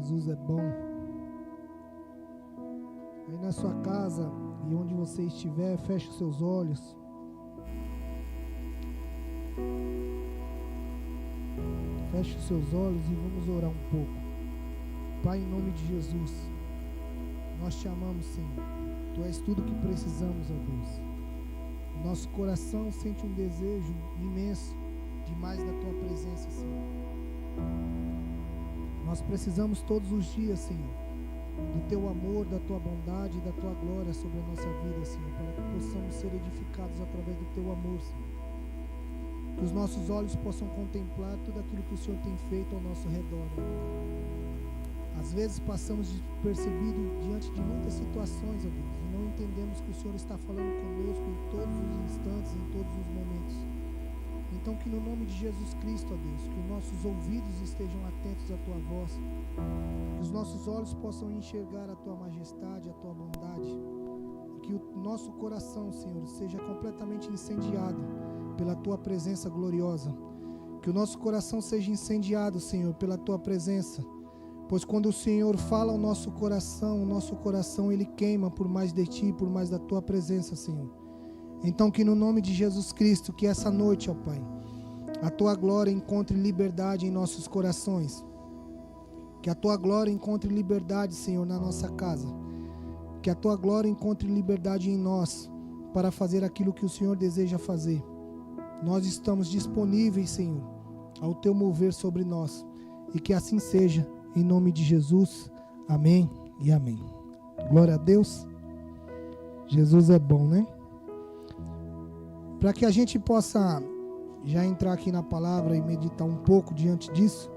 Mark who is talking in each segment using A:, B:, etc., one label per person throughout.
A: Jesus é bom. Aí na sua casa e onde você estiver, feche os seus olhos. Feche os seus olhos e vamos orar um pouco. Pai, em nome de Jesus, nós te amamos, Senhor. Tu és tudo que precisamos, ó Deus. O nosso coração sente um desejo imenso de mais da tua presença, Senhor. Nós precisamos todos os dias, Senhor, do teu amor, da tua bondade e da tua glória sobre a nossa vida, Senhor, para que possamos ser edificados através do teu amor, Senhor. Que os nossos olhos possam contemplar tudo aquilo que o Senhor tem feito ao nosso redor. Às vezes passamos despercebidos diante de muitas situações, ó Deus, e não entendemos que o Senhor está falando conosco em todos os instantes, em todos os momentos. Então que no nome de Jesus Cristo, ó Deus, que os nossos ouvidos estejam atentos à tua voz, que os nossos olhos possam enxergar a tua majestade, a tua bondade, e que o nosso coração, Senhor, seja completamente incendiado pela tua presença gloriosa. Que o nosso coração seja incendiado, Senhor, pela tua presença. Pois quando o Senhor fala ao nosso coração ele queima por mais de ti, por mais da tua presença, Senhor. Então que no nome de Jesus Cristo, que essa noite, ó Pai, a tua glória encontre liberdade em nossos corações. Que a tua glória encontre liberdade, Senhor, na nossa casa. Que a tua glória encontre liberdade em nós para fazer aquilo que o Senhor deseja fazer. Nós estamos disponíveis, Senhor, ao teu mover sobre nós. E que assim seja, em nome de Jesus. Amém e amém. Glória a Deus. Jesus é bom, né? Para que a gente possa já entrar aqui na palavra e meditar um pouco diante disso,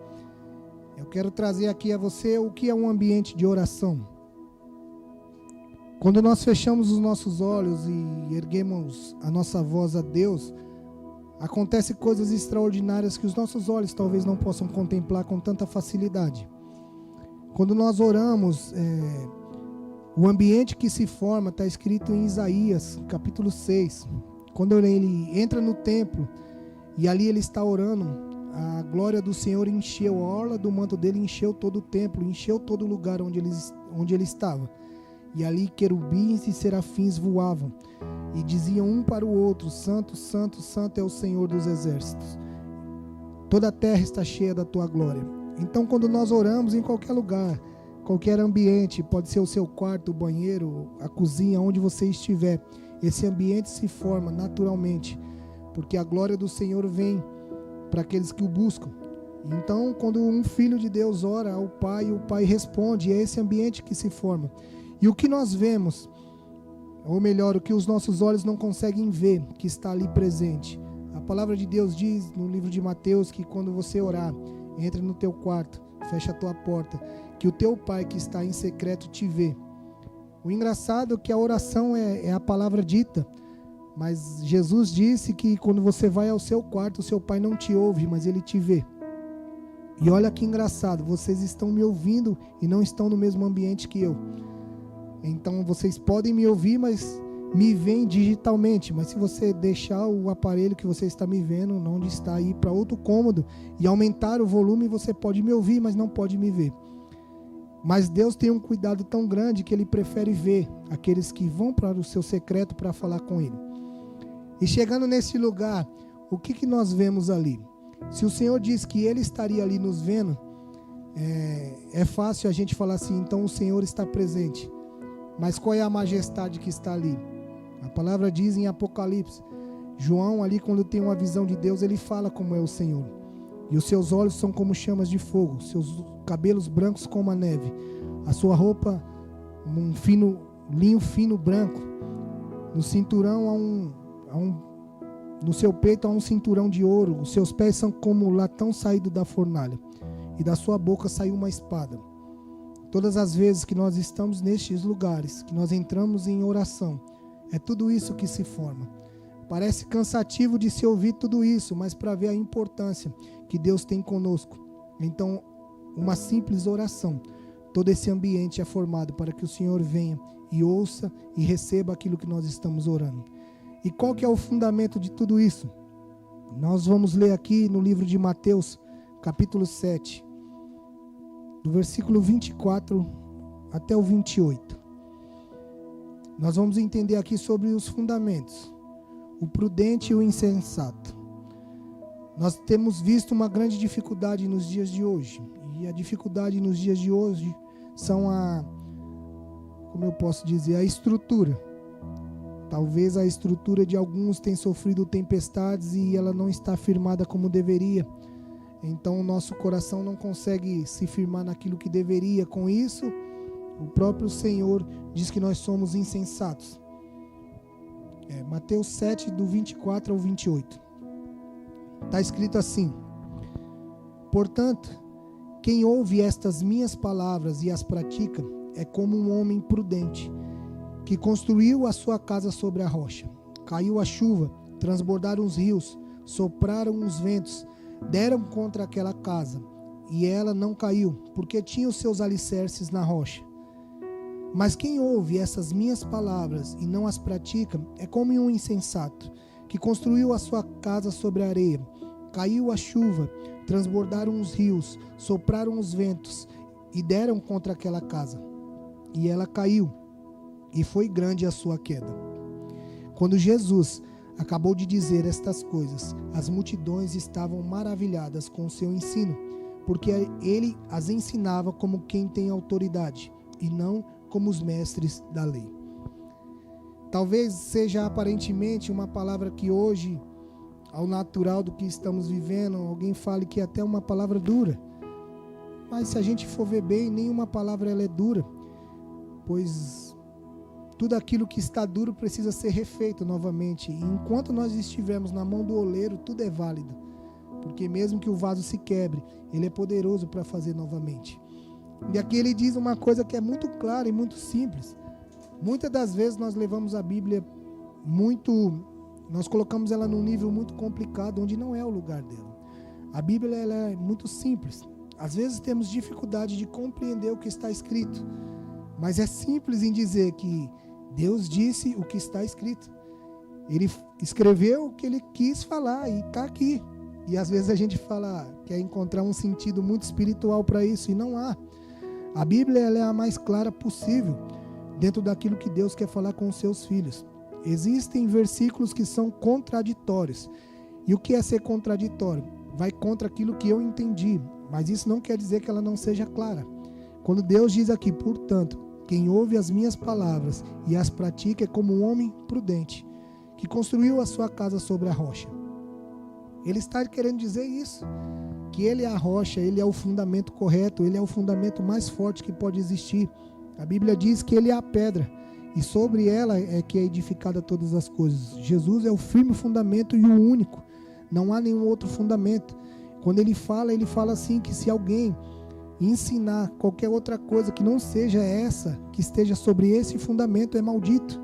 A: eu quero trazer aqui a você o que é um ambiente de oração. Quando nós fechamos os nossos olhos e erguemos a nossa voz a Deus, acontecem coisas extraordinárias que os nossos olhos talvez não possam contemplar com tanta facilidade. Quando nós oramos, o ambiente que se forma está escrito em Isaías, capítulo 6. Quando ele entra no templo e ali ele está orando, a glória do Senhor encheu, a orla do manto dele encheu todo o templo, encheu todo o lugar onde ele estava. E ali querubins e serafins voavam e diziam um para o outro: Santo, Santo, Santo é o Senhor dos exércitos. Toda a terra está cheia da tua glória. Então, quando nós oramos em qualquer lugar, qualquer ambiente, pode ser o seu quarto, o banheiro, a cozinha, onde você estiver, esse ambiente se forma naturalmente, porque a glória do Senhor vem para aqueles que o buscam. Então, quando um filho de Deus ora ao Pai, o Pai responde, é esse ambiente que se forma. E o que nós vemos, ou melhor, o que os nossos olhos não conseguem ver, que está ali presente. A palavra de Deus diz no livro de Mateus que quando você orar, entre no teu quarto, fecha a tua porta, que o teu Pai que está em secreto te vê. O engraçado é que a oração é a palavra dita, mas Jesus disse que quando você vai ao seu quarto, o seu Pai não te ouve, mas ele te vê. E olha que engraçado, vocês estão me ouvindo e não estão no mesmo ambiente que eu. Então vocês podem me ouvir, mas me veem digitalmente. Mas se você deixar o aparelho que você está me vendo, onde está aí, para outro cômodo e aumentar o volume, você pode me ouvir, mas não pode me ver. Mas Deus tem um cuidado tão grande que ele prefere ver aqueles que vão para o seu secreto para falar com ele. E chegando nesse lugar, o que nós vemos ali? Se o Senhor diz que ele estaria ali nos vendo, é fácil a gente falar assim, então o Senhor está presente. Mas qual é a majestade que está ali? A palavra diz em Apocalipse, João ali quando tem uma visão de Deus, ele fala como é o Senhor. E os seus olhos são como chamas de fogo, seus cabelos brancos como a neve, a sua roupa um linho fino branco, no cinturão no seu peito há um cinturão de ouro, os seus pés são como latão saído da fornalha, e da sua boca saiu uma espada. Todas as vezes que nós estamos nestes lugares, que nós entramos em oração, é tudo isso que se forma. Parece cansativo de se ouvir tudo isso, mas para ver a importância que Deus tem conosco. Então, uma simples oração, todo esse ambiente é formado para que o Senhor venha e ouça e receba aquilo que nós estamos orando. E qual que é o fundamento de tudo isso? Nós vamos ler aqui no livro de Mateus, capítulo 7. do versículo 24 até o 28. Nós vamos entender aqui sobre os fundamentos, o prudente e o insensato. Nós temos visto uma grande dificuldade nos dias de hoje, e a dificuldade nos dias de hoje são a estrutura. Talvez a estrutura de alguns tenha sofrido tempestades e ela não está firmada como deveria. Então o nosso coração não consegue se firmar naquilo que deveria. Com isso, o próprio Senhor diz que nós somos insensatos. Mateus 7, do 24 ao 28. Está escrito assim: portanto, quem ouve estas minhas palavras e as pratica é como um homem prudente, que construiu a sua casa sobre a rocha. Caiu a chuva, transbordaram os rios, sopraram os ventos, deram contra aquela casa, e ela não caiu, porque tinha os seus alicerces na rocha. Mas quem ouve essas minhas palavras e não as pratica é como um insensato, que construiu a sua casa sobre a areia. Caiu a chuva, transbordaram os rios, sopraram os ventos e deram contra aquela casa. E ela caiu, e foi grande a sua queda. Quando Jesus acabou de dizer estas coisas, as multidões estavam maravilhadas com o seu ensino, porque ele as ensinava como quem tem autoridade, e não como os mestres da lei. Talvez seja aparentemente uma palavra que hoje, ao natural do que estamos vivendo, alguém fale que é até uma palavra dura. Mas se a gente for ver bem, nenhuma palavra ela é dura, pois tudo aquilo que está duro precisa ser refeito novamente. E enquanto nós estivermos na mão do oleiro, tudo é válido, porque mesmo que o vaso se quebre, ele é poderoso para fazer novamente. E aqui ele diz uma coisa que é muito clara e muito simples. Muitas das vezes nós levamos a Bíblia nós colocamos ela num nível muito complicado, onde não é o lugar dela. A Bíblia ela é muito simples. Às vezes temos dificuldade de compreender o que está escrito, mas é simples em dizer que Deus disse o que está escrito. Ele escreveu o que ele quis falar e está aqui. E às vezes a gente quer encontrar um sentido muito espiritual para isso, e não há. A Bíblia ela é a mais clara possível dentro daquilo que Deus quer falar com os seus filhos. Existem versículos que são contraditórios. E o que é ser contraditório? Vai contra aquilo que eu entendi, mas isso não quer dizer que ela não seja clara. Quando Deus diz aqui, portanto, quem ouve as minhas palavras e as pratica é como um homem prudente, que construiu a sua casa sobre a rocha. Ele está querendo dizer isso, que ele é a rocha, ele é o fundamento correto, ele é o fundamento mais forte que pode existir. A Bíblia diz que ele é a pedra, e sobre ela é que é edificada todas as coisas. Jesus é o firme fundamento e o único, não há nenhum outro fundamento. Quando ele fala assim, que se alguém ensinar qualquer outra coisa que não seja essa, que esteja sobre esse fundamento, é maldito.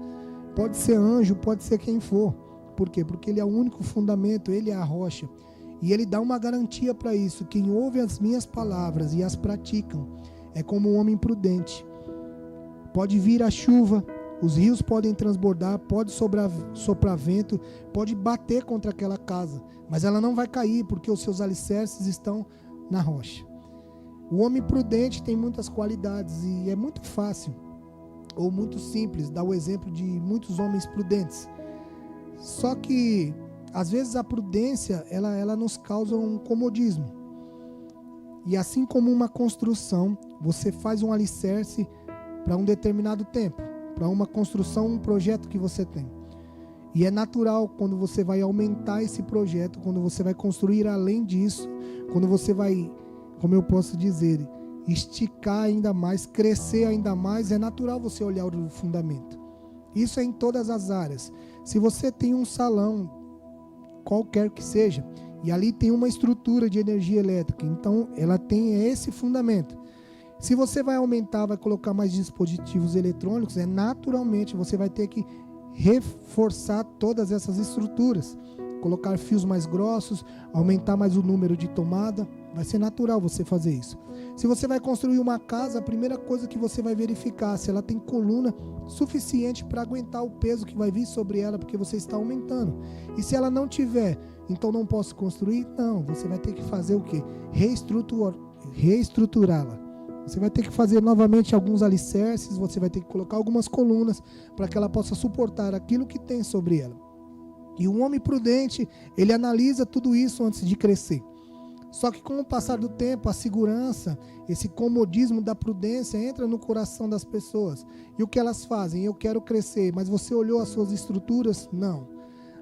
A: Pode ser anjo, pode ser quem for. Por quê? Porque ele é o único fundamento, ele é a rocha. E ele dá uma garantia para isso: quem ouve as minhas palavras e as praticam é como um homem prudente. Pode vir a chuva, os rios podem transbordar, pode soprar vento, pode bater contra aquela casa, mas ela não vai cair, porque os seus alicerces estão na rocha. O homem prudente tem muitas qualidades, e é muito fácil ou muito simples dar o exemplo de muitos homens prudentes. Só que às vezes a prudência ela nos causa um comodismo. E assim como uma construção, você faz um alicerce para um determinado tempo, para uma construção, um projeto que você tem. E é natural quando você vai aumentar esse projeto, quando você vai construir além disso, quando você vai, como eu posso dizer, esticar ainda mais, crescer ainda mais, é natural você olhar o fundamento. Isso é em todas as áreas. Se você tem um salão, qualquer que seja, e ali tem uma estrutura de energia elétrica, então ela tem esse fundamento. Se você vai aumentar, vai colocar mais dispositivos eletrônicos, naturalmente você vai ter que reforçar todas essas estruturas, colocar fios mais grossos, aumentar mais o número de tomada. Vai ser natural você fazer isso. Se você vai construir uma casa, a primeira coisa que você vai verificar se ela tem coluna suficiente para aguentar o peso que vai vir sobre ela, porque você está aumentando. E se ela não tiver, então não posso construir? Não, você vai ter que fazer o quê? Reestruturá-la. Você vai ter que fazer novamente alguns alicerces, você vai ter que colocar algumas colunas para que ela possa suportar aquilo que tem sobre ela. E um homem prudente, ele analisa tudo isso antes de crescer. Só que com o passar do tempo, a segurança, esse comodismo da prudência entra no coração das pessoas. E o que elas fazem? Eu quero crescer, mas você olhou as suas estruturas? Não.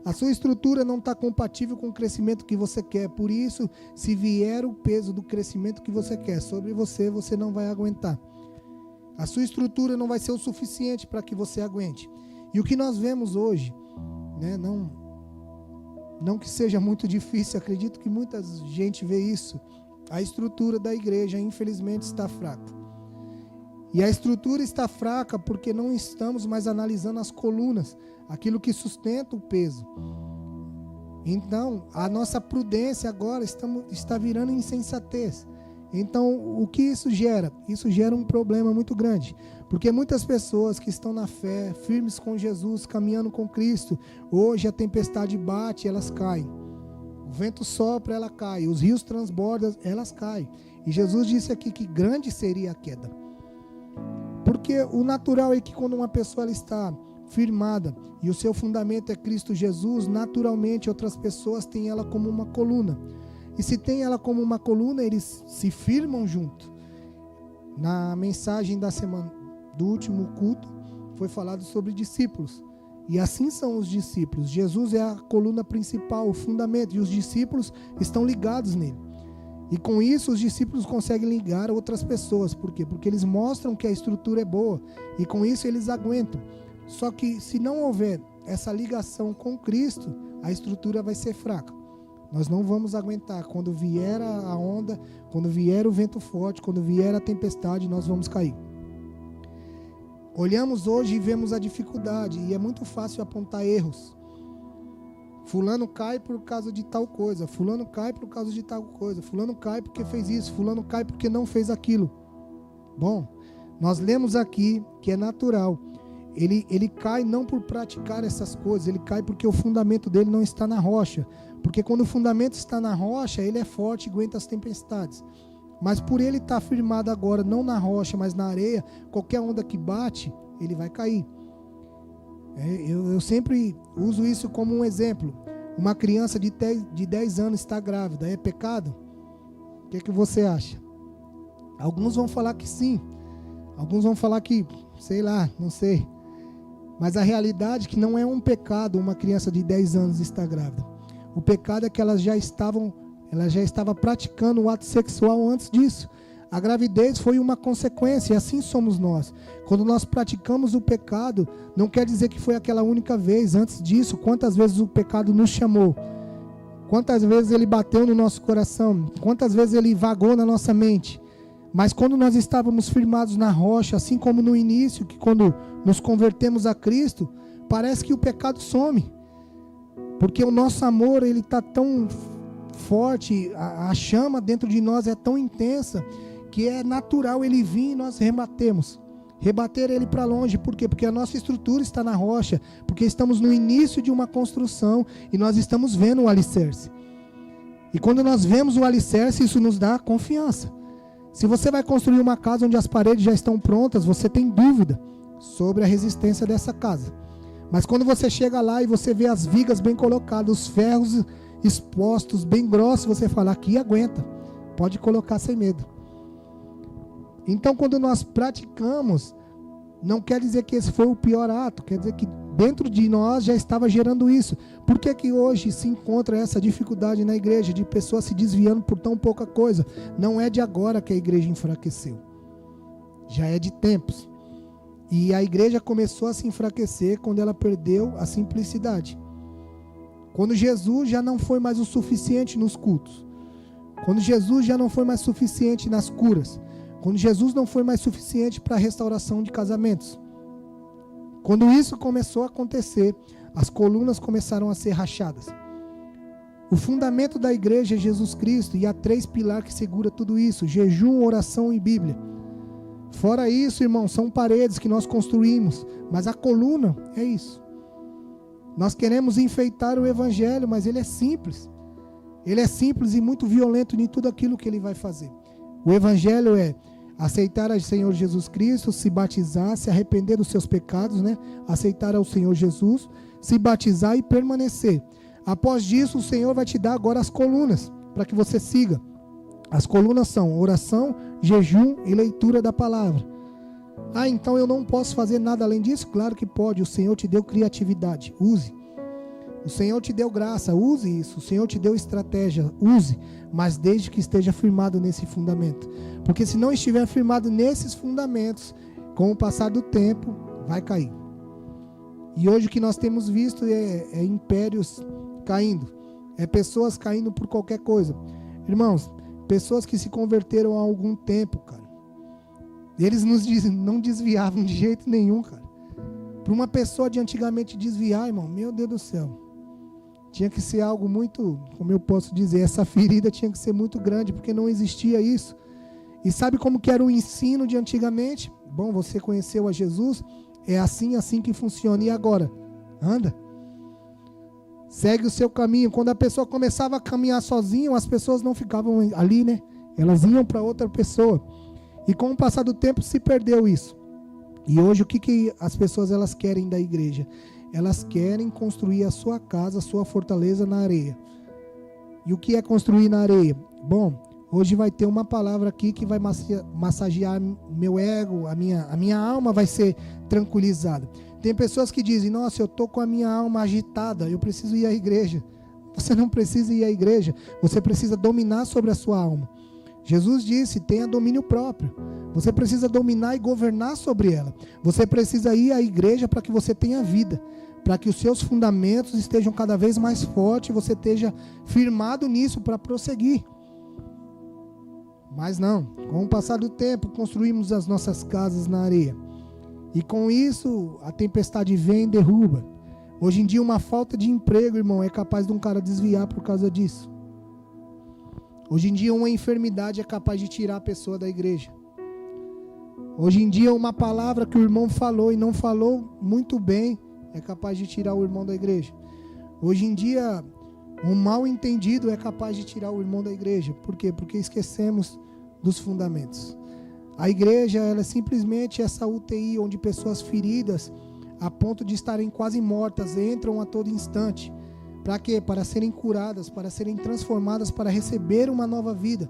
A: A sua estrutura não está compatível com o crescimento que você quer. Por isso, se vier o peso do crescimento que você quer sobre você, você não vai aguentar. A sua estrutura não vai ser o suficiente para que você aguente. E o que nós vemos hoje, né, não que seja muito difícil, acredito que muita gente vê isso. A estrutura da igreja, infelizmente, está fraca. E a estrutura está fraca porque não estamos mais analisando as colunas, aquilo que sustenta o peso. Então, a nossa prudência agora está virando insensatez. Então, o que isso gera? Isso gera um problema muito grande. Porque muitas pessoas que estão na fé, firmes com Jesus, caminhando com Cristo, hoje a tempestade bate, elas caem. O vento sopra, ela cai. Os rios transbordam, elas caem. E Jesus disse aqui que grande seria a queda. Porque o natural é que quando uma pessoa ela está firmada e o seu fundamento é Cristo Jesus, naturalmente outras pessoas têm ela como uma coluna. E se tem ela como uma coluna, eles se firmam junto. Na mensagem da semana do último culto, foi falado sobre discípulos. E assim são os discípulos. Jesus é a coluna principal, o fundamento, e os discípulos estão ligados nele. E com isso os discípulos conseguem ligar outras pessoas. Por quê? Porque eles mostram que a estrutura é boa. E com isso eles aguentam. Só que se não houver essa ligação com Cristo, a estrutura vai ser fraca. Nós não vamos aguentar. Quando vier a onda, quando vier o vento forte, quando vier a tempestade, nós vamos cair. Olhamos hoje e vemos a dificuldade. E é muito fácil apontar erros. Fulano cai por causa de tal coisa. Fulano cai por causa de tal coisa. Fulano cai porque fez isso. Fulano cai porque não fez aquilo. Bom, nós lemos aqui que é natural. Ele cai não por praticar essas coisas. Ele cai porque o fundamento dele não está na rocha. Porque quando o fundamento está na rocha, ele é forte e aguenta as tempestades. Mas por ele estar firmado agora, não na rocha, mas na areia, qualquer onda que bate, ele vai cair. Eu sempre uso isso como um exemplo. Uma criança de 10 anos está grávida, é pecado? O que você acha? Alguns vão falar que sim. Alguns vão falar que, sei lá, não sei. Mas a realidade é que não é um pecado uma criança de 10 anos estar grávida. O pecado é que ela já estava praticando o ato sexual antes disso. A gravidez foi uma consequência, e assim somos nós. Quando nós praticamos o pecado, não quer dizer que foi aquela única vez. Antes disso, quantas vezes o pecado nos chamou? Quantas vezes ele bateu no nosso coração? Quantas vezes ele vagou na nossa mente? Mas quando nós estávamos firmados na rocha, assim como no início, que quando nos convertemos a Cristo, parece que o pecado some. Porque o nosso amor, ele está tão forte, a chama dentro de nós é tão intensa, que é natural ele vir e nós rebatemos. Rebater ele para longe. Por quê? Porque a nossa estrutura está na rocha. Porque estamos no início de uma construção e nós estamos vendo o alicerce. E quando nós vemos o alicerce, isso nos dá confiança. Se você vai construir uma casa onde as paredes já estão prontas, você tem dúvida sobre a resistência dessa casa. Mas quando você chega lá e você vê as vigas bem colocadas, os ferros expostos, bem grossos, você fala, aqui aguenta. Pode colocar sem medo. Então, quando nós praticamos, não quer dizer que esse foi o pior ato, quer dizer que dentro de nós já estava gerando isso. Por que que hoje se encontra essa dificuldade na igreja, de pessoas se desviando por tão pouca coisa? Não é de agora que a igreja enfraqueceu. Já é de tempos. E a igreja começou a se enfraquecer quando ela perdeu a simplicidade. Quando Jesus já não foi mais o suficiente nos cultos. Quando Jesus já não foi mais suficiente nas curas. Quando Jesus não foi mais suficiente para a restauração de casamentos. Quando isso começou a acontecer, as colunas começaram a ser rachadas. O fundamento da igreja é Jesus Cristo e há 3 pilares que seguram tudo isso: jejum, oração e Bíblia. Fora isso, irmão, são paredes que nós construímos, mas a coluna é isso. Nós queremos enfeitar o evangelho, mas ele é simples. Ele é simples e muito violento em tudo aquilo que ele vai fazer. O evangelho é Aceitar o Senhor Jesus Cristo, se batizar, se arrepender dos seus pecados, né? Aceitar ao Senhor Jesus, se batizar e permanecer. Após disso, o Senhor vai te dar agora as colunas, para que você siga. As colunas são oração, jejum e leitura da palavra. Ah, então eu não posso fazer nada além disso? Claro que pode. O Senhor te deu criatividade, use. O Senhor te deu graça, use isso. O Senhor te deu estratégia, use. Mas desde que esteja firmado nesse fundamento. Porque se não estiver firmado nesses fundamentos, com o passar do tempo, vai cair. E hoje o que nós temos visto é impérios caindo. É pessoas caindo por qualquer coisa. Irmãos, pessoas que se converteram há algum tempo, cara. Eles não desviavam de jeito nenhum, cara. Para uma pessoa de antigamente desviar, irmão, meu Deus do céu. Tinha que ser algo muito, como eu posso dizer, essa ferida tinha que ser muito grande, porque não existia isso. E sabe como que era o ensino de antigamente? Bom, você conheceu a Jesus, é assim que funciona. E agora? Anda. Segue o seu caminho. Quando a pessoa começava a caminhar sozinha, as pessoas não ficavam ali, né? Elas iam para outra pessoa. E com o passar do tempo se perdeu isso. E hoje o que as pessoas elas querem da igreja? Elas querem construir a sua casa, a sua fortaleza na areia. E o que é construir na areia? Bom, hoje vai ter uma palavra aqui que vai massagear meu ego, a minha alma vai ser tranquilizada. Tem pessoas que dizem, nossa, eu estou com a minha alma agitada, eu preciso ir à igreja. Você não precisa ir à igreja, você precisa dominar sobre a sua alma. Jesus disse, tenha domínio próprio. Você precisa dominar e governar sobre ela. Você precisa ir à igreja para que você tenha vida. Para que os seus fundamentos estejam cada vez mais fortes e você esteja firmado nisso para prosseguir. Mas não, com o passar do tempo, construímos as nossas casas na areia. E com isso, a tempestade vem e derruba. Hoje em dia, uma falta de emprego, irmão, é capaz de um cara desviar por causa disso. Hoje em dia, uma enfermidade é capaz de tirar a pessoa da igreja. Hoje em dia, uma palavra que o irmão falou e não falou muito bem é capaz de tirar o irmão da igreja. Hoje em dia, um mal entendido é capaz de tirar o irmão da igreja. Por quê? Porque esquecemos dos fundamentos. A igreja, ela é simplesmente essa UTI onde pessoas feridas, a ponto de estarem quase mortas, entram a todo instante. Para quê? Para serem curadas, para serem transformadas, para receber uma nova vida.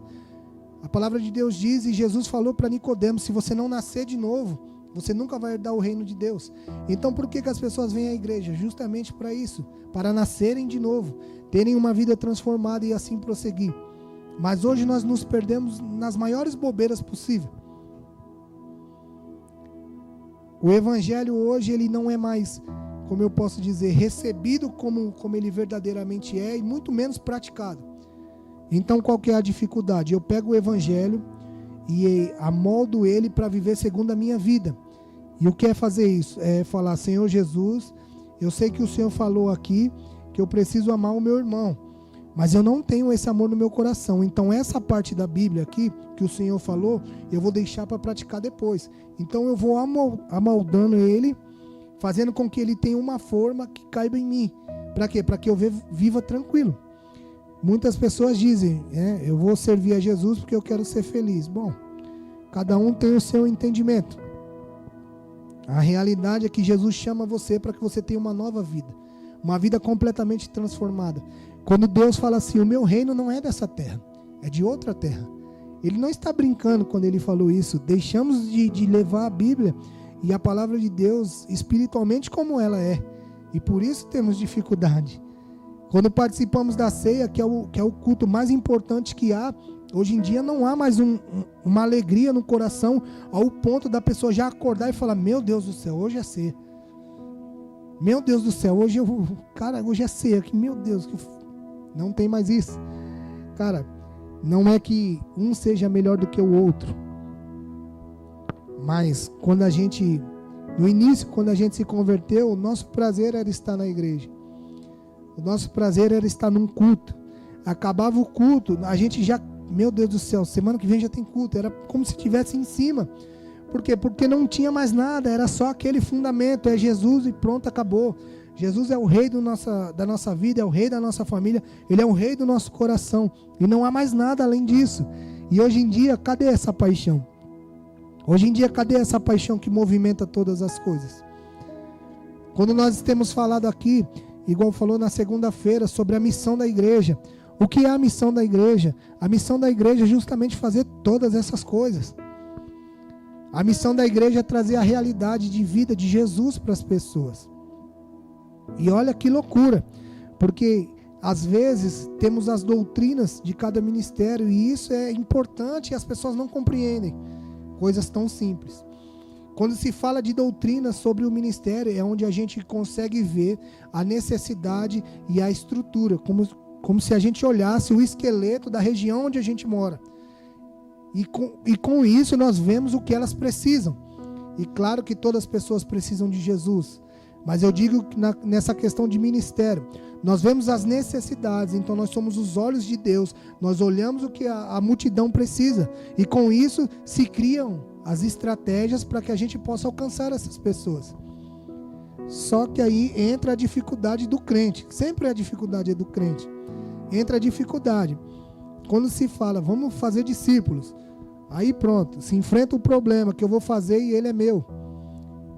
A: A palavra de Deus diz, e Jesus falou para Nicodemos, se você não nascer de novo, você nunca vai herdar o reino de Deus. Então por que as pessoas vêm à igreja? Justamente para isso, para nascerem de novo, terem uma vida transformada e assim prosseguir. Mas hoje nós nos perdemos nas maiores bobeiras possíveis. O evangelho hoje ele não é mais, como eu posso dizer, recebido como ele verdadeiramente é e muito menos praticado. Então qual que é a dificuldade? Eu pego o evangelho e amoldo ele para viver segundo a minha vida. E o que é fazer isso? É falar, Senhor Jesus, eu sei que o Senhor falou aqui que eu preciso amar o meu irmão, mas eu não tenho esse amor no meu coração. Então essa parte da Bíblia aqui, que o Senhor falou, eu vou deixar para praticar depois. Então eu vou amoldando ele, fazendo com que ele tenha uma forma que caiba em mim. Para quê? Para que eu viva tranquilo. Muitas pessoas dizem, eu vou servir a Jesus porque eu quero ser feliz. Bom, cada um tem o seu entendimento. A realidade é que Jesus chama você para que você tenha uma nova vida. Uma vida completamente transformada. Quando Deus fala assim, o meu reino não é dessa terra, é de outra terra. Ele não está brincando quando ele falou isso. Deixamos de levar a Bíblia e a palavra de Deus espiritualmente como ela é. E por isso temos dificuldade. Quando participamos da ceia, que é o culto mais importante que há, hoje em dia não há mais uma alegria no coração ao ponto da pessoa já acordar e falar, meu Deus do céu, hoje é ceia. Meu Deus do céu, hoje é ceia. Meu Deus, não tem mais isso. Cara, não é que um seja melhor do que o outro. Mas no início, quando a gente se converteu, o nosso prazer era estar na igreja. O nosso prazer era estar num culto. Acabava o culto, a gente já, meu Deus do céu, semana que vem já tem culto. Era como se estivesse em cima. Por quê? Porque não tinha mais nada, era só aquele fundamento, é Jesus e pronto, acabou. Jesus é o rei da nossa vida, é o rei da nossa família, ele é o rei do nosso coração. E não há mais nada além disso. E hoje em dia, cadê essa paixão? Hoje em dia, cadê essa paixão que movimenta todas as coisas? Quando nós temos falado aqui, igual falou na segunda-feira, sobre a missão da igreja. O que é a missão da igreja? A missão da igreja é justamente fazer todas essas coisas. A missão da igreja é trazer a realidade de vida de Jesus para as pessoas. E olha que loucura, porque às vezes temos as doutrinas de cada ministério e isso é importante e as pessoas não compreendem coisas tão simples. Quando se fala de doutrina sobre o ministério, é onde a gente consegue ver a necessidade e a estrutura, como se a gente olhasse o esqueleto da região onde a gente mora. E com isso nós vemos o que elas precisam. E claro que todas as pessoas precisam de Jesus, mas eu digo que nessa questão de ministério, nós vemos as necessidades, então nós somos os olhos de Deus, nós olhamos o que a multidão precisa, e com isso se criam as estratégias para que a gente possa alcançar essas pessoas. Só que aí entra a dificuldade do crente, sempre a dificuldade é do crente, entra a dificuldade, quando se fala, vamos fazer discípulos, aí pronto, se enfrenta o problema que eu vou fazer e ele é meu.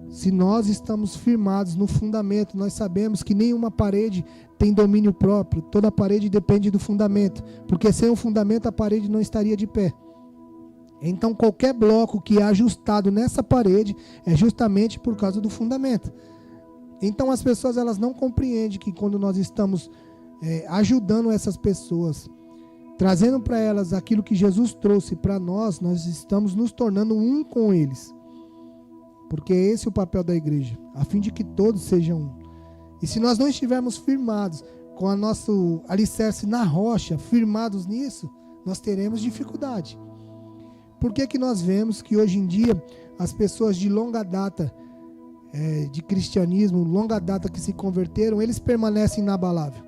A: Se nós estamos firmados no fundamento, nós sabemos que nenhuma parede tem domínio próprio, toda parede depende do fundamento, porque sem o fundamento a parede não estaria de pé. Então qualquer bloco que é ajustado nessa parede é justamente por causa do fundamento. Então as pessoas elas não compreendem que quando nós estamos ajudando essas pessoas, trazendo para elas aquilo que Jesus trouxe para nós, nós estamos nos tornando um com eles. Porque esse é o papel da igreja, a fim de que todos sejam um. E se nós não estivermos firmados com o nosso alicerce na rocha, firmados nisso, nós teremos dificuldade. Por que nós vemos que hoje em dia as pessoas de longa data de cristianismo, longa data que se converteram, eles permanecem inabaláveis?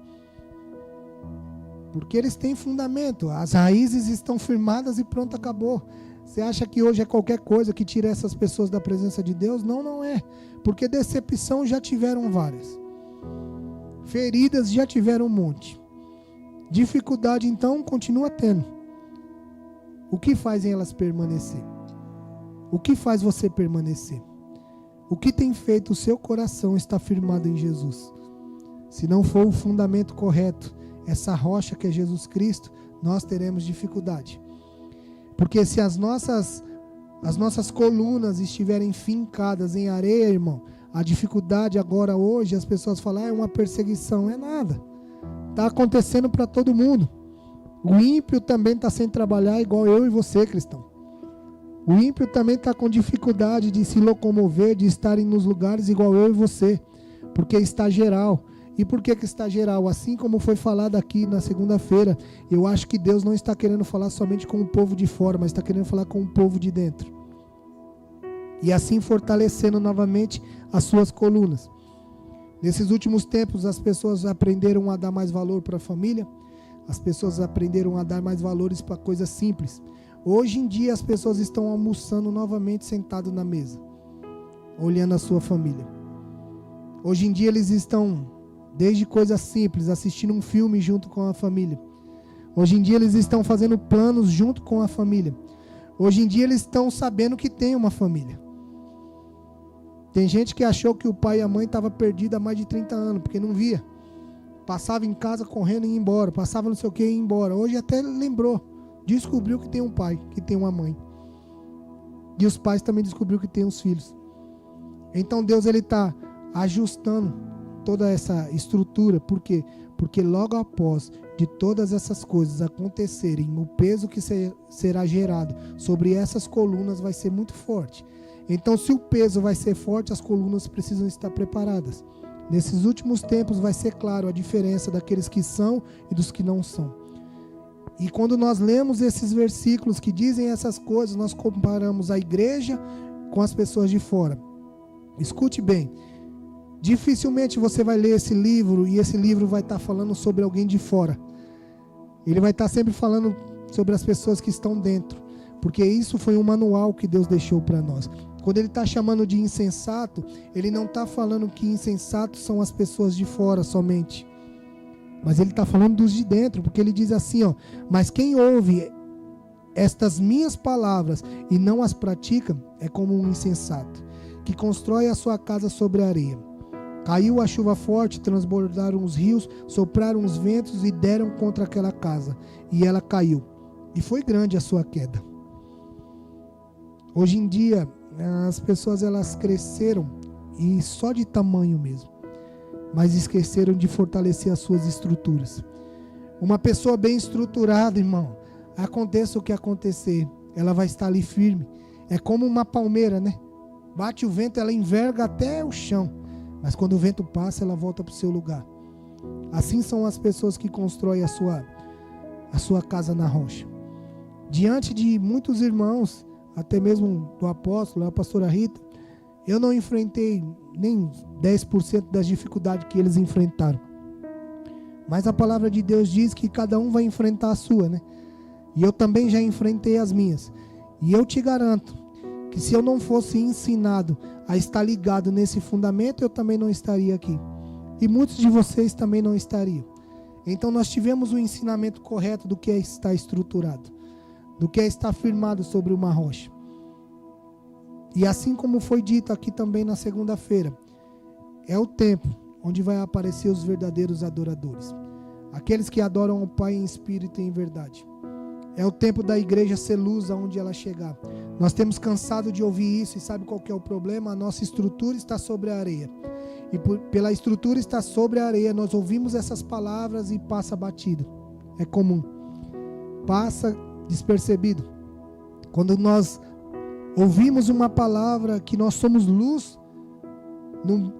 A: Porque eles têm fundamento, as raízes estão firmadas e pronto, acabou. Você acha que hoje é qualquer coisa que tira essas pessoas da presença de Deus? Não, não é. Porque decepção já tiveram várias. Feridas já tiveram um monte. Dificuldade, então, continua tendo. O que faz elas permanecer? O que faz você permanecer? O que tem feito o seu coração estar firmado em Jesus? Se não for o fundamento correto, essa rocha que é Jesus Cristo, nós teremos dificuldade. Porque se as nossas colunas estiverem fincadas em areia, irmão, a dificuldade agora hoje, as pessoas falam, é uma perseguição, é nada. Está acontecendo para todo mundo. O ímpio também está sem trabalhar igual eu e você, cristão. O ímpio também está com dificuldade de se locomover, de estarem nos lugares igual eu e você. Porque está geral. E por que está geral? Assim como foi falado aqui na segunda-feira, eu acho que Deus não está querendo falar somente com o povo de fora, mas está querendo falar com o povo de dentro. E assim fortalecendo novamente as suas colunas. Nesses últimos tempos, as pessoas aprenderam a dar mais valor para a família, as pessoas aprenderam a dar mais valores para coisas simples. Hoje em dia, as pessoas estão almoçando novamente sentado na mesa, olhando a sua família. Hoje em dia, eles estão... Desde coisas simples, assistindo um filme junto com a família. Hoje em dia eles estão fazendo planos junto com a família. Hoje em dia eles estão sabendo que tem uma família. Tem gente que achou que o pai e a mãe estavam perdidos há mais de 30 anos, porque não via. Passava em casa correndo e ia embora, passava não sei o que e ia embora. Hoje até lembrou, descobriu que tem um pai, que tem uma mãe. E os pais também descobriram que tem os filhos. Então Deus ele está ajustando toda essa estrutura. Por quê? Porque logo após de todas essas coisas acontecerem, o peso que será gerado sobre essas colunas vai ser muito forte. Então, se o peso vai ser forte, as colunas precisam estar preparadas. Nesses últimos tempos vai ser claro a diferença daqueles que são e dos que não são. E quando nós lemos esses versículos que dizem essas coisas, nós comparamos a igreja com as pessoas de fora. Escute bem. Dificilmente você vai ler esse livro e esse livro vai estar falando sobre alguém de fora. Ele vai estar sempre falando sobre as pessoas que estão dentro, porque isso foi um manual que Deus deixou para nós. Quando ele está chamando de insensato, ele não está falando que insensatos são as pessoas de fora somente, mas ele está falando dos de dentro, porque ele diz assim, ó, mas quem ouve estas minhas palavras e não as pratica, é como um insensato, que constrói a sua casa sobre a areia. Caiu a chuva forte, transbordaram os rios, sopraram os ventos e deram contra aquela casa, e ela caiu, e foi grande a sua queda. Hoje em dia, as pessoas elas cresceram, e só de tamanho mesmo, mas esqueceram de fortalecer as suas estruturas. Uma pessoa bem estruturada, irmão, aconteça o que acontecer, ela vai estar ali firme. É como uma palmeira, né? Bate o vento, ela enverga até o chão, mas quando o vento passa, ela volta para o seu lugar. Assim são as pessoas que constroem a sua casa na rocha. Diante de muitos irmãos, até mesmo do apóstolo, a pastora Rita, eu não enfrentei nem 10% das dificuldades que eles enfrentaram. Mas a palavra de Deus diz que cada um vai enfrentar a sua, né? E eu também já enfrentei as minhas. E eu te garanto que se eu não fosse ensinado a estar ligado nesse fundamento, eu também não estaria aqui. E muitos de vocês também não estariam. Então nós tivemos o ensinamento correto do que é estar estruturado, do que é estar firmado sobre uma rocha. E assim como foi dito aqui também na segunda-feira, é o tempo onde vai aparecer os verdadeiros adoradores, aqueles que adoram o Pai em espírito e em verdade. É o tempo da igreja ser luz aonde ela chegar. Nós temos cansado de ouvir isso, e sabe qual que é o problema? A nossa estrutura está sobre a areia. E pela estrutura estar sobre a areia, nós ouvimos essas palavras e passa batido. É comum. Passa despercebido. Quando nós ouvimos uma palavra que nós somos luz,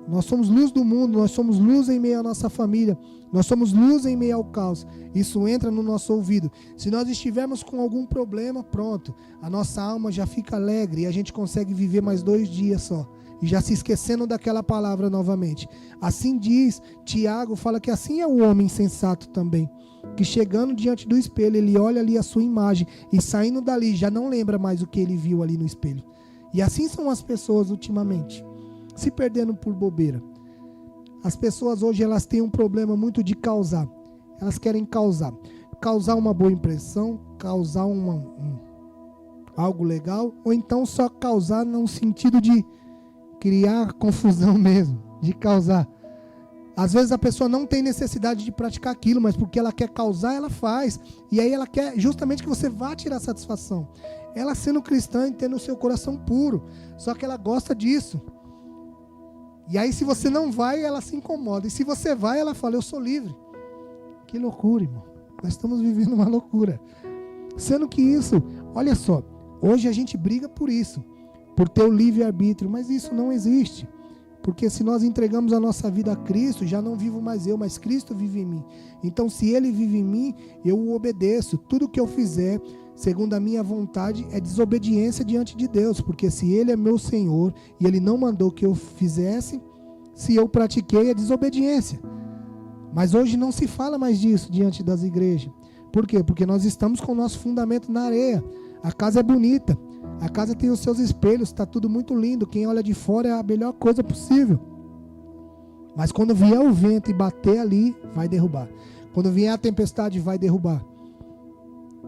A: nós somos luz do mundo, nós somos luz em meio à nossa família, nós somos luz em meio ao caos. Isso entra no nosso ouvido. Se nós estivermos com algum problema, pronto, a nossa alma já fica alegre e a gente consegue viver mais 2 dias só, e já se esquecendo daquela palavra novamente. Assim diz Tiago, fala que assim é o homem sensato também, que chegando diante do espelho, ele olha ali a sua imagem e saindo dali já não lembra mais o que ele viu ali no espelho. E assim são as pessoas ultimamente, se perdendo por bobeira. As pessoas hoje elas têm um problema muito de causar. Elas querem causar uma boa impressão, causar algo legal, ou então só causar no sentido de criar confusão mesmo, de causar. Às vezes a pessoa não tem necessidade de praticar aquilo, mas porque ela quer causar, ela faz. E aí ela quer justamente que você vá tirar satisfação. Ela sendo cristã e tendo o seu coração puro, só que ela gosta disso. E aí se você não vai, ela se incomoda. E se você vai, ela fala, eu sou livre. Que loucura, irmão. Nós estamos vivendo uma loucura. Sendo que isso, olha só, hoje a gente briga por isso, por ter o livre-arbítrio, mas isso não existe. Porque se nós entregamos a nossa vida a Cristo, já não vivo mais eu, mas Cristo vive em mim. Então se Ele vive em mim, eu o obedeço. Tudo que eu fizer, segundo a minha vontade, é desobediência diante de Deus. Porque se Ele é meu Senhor e Ele não mandou que eu fizesse, se eu pratiquei, é desobediência. Mas hoje não se fala mais disso diante das igrejas. Por quê? Porque nós estamos com o nosso fundamento na areia. A casa é bonita. A casa tem os seus espelhos, está tudo muito lindo. Quem olha de fora é a melhor coisa possível. Mas quando vier o vento e bater ali, vai derrubar. Quando vier a tempestade, vai derrubar.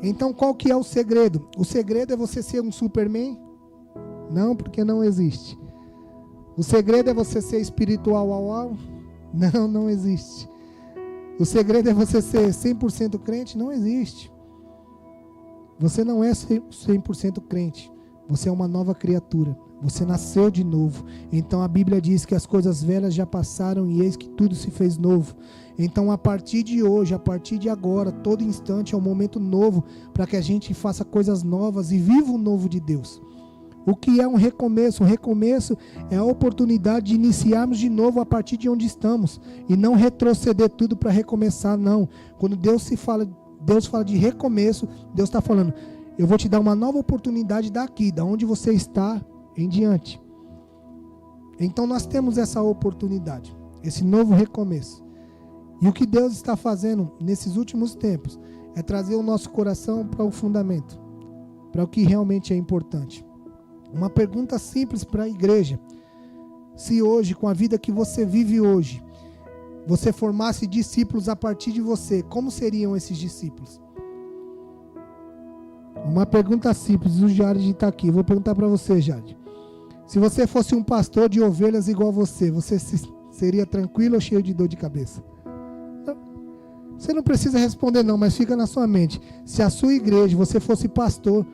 A: Então qual que é o segredo? O segredo é você ser um Superman? Não, porque não existe. O segredo é você ser espiritual ao? Não, não existe. O segredo é você ser 100% crente? Não existe. Você não é 100% crente. Você é uma nova criatura. Você nasceu de novo. Então a Bíblia diz que as coisas velhas já passaram e eis que tudo se fez novo. Então a partir de hoje, a partir de agora, todo instante é um momento novo para que a gente faça coisas novas e viva o novo de Deus. O que é um recomeço? Um recomeço é a oportunidade de iniciarmos de novo a partir de onde estamos e não retroceder tudo para recomeçar, não. Quando Deus fala de recomeço, Deus está falando, eu vou te dar uma nova oportunidade daqui, da onde você está em diante. Então nós temos essa oportunidade, esse novo recomeço. E o que Deus está fazendo nesses últimos tempos é trazer o nosso coração para o fundamento, para o que realmente é importante. Uma pergunta simples para a igreja: se hoje, com a vida que você vive hoje, você formasse discípulos a partir de você, como seriam esses discípulos? Uma pergunta simples, o Jade está aqui. Vou perguntar para você, Jade. Se você fosse um pastor de ovelhas igual você seria tranquilo ou cheio de dor de cabeça? Você não precisa responder não, mas fica na sua mente. Se a sua igreja, você fosse pastor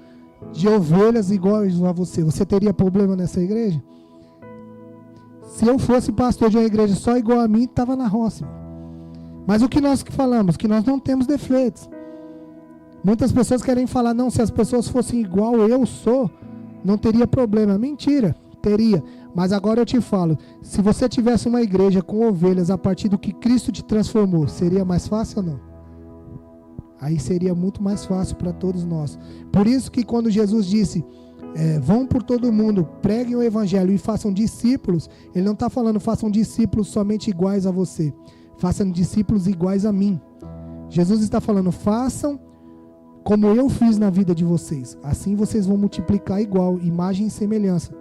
A: de ovelhas iguais a você teria problema nessa igreja? Se eu fosse pastor de uma igreja só igual a mim, estava na roça. Mas o que nós falamos? Que nós não temos defeitos. Muitas pessoas querem falar, não, se as pessoas fossem igual eu sou, não teria problema. Mentira, teria. Mas agora eu te falo, se você tivesse uma igreja com ovelhas a partir do que Cristo te transformou, seria mais fácil ou não? Aí seria muito mais fácil para todos nós. Por isso que quando Jesus disse, vão por todo mundo, preguem o evangelho e façam discípulos, ele não está falando façam discípulos somente iguais a você, façam discípulos iguais a mim. Jesus está falando, façam como eu fiz na vida de vocês, assim vocês vão multiplicar igual, imagem e semelhança.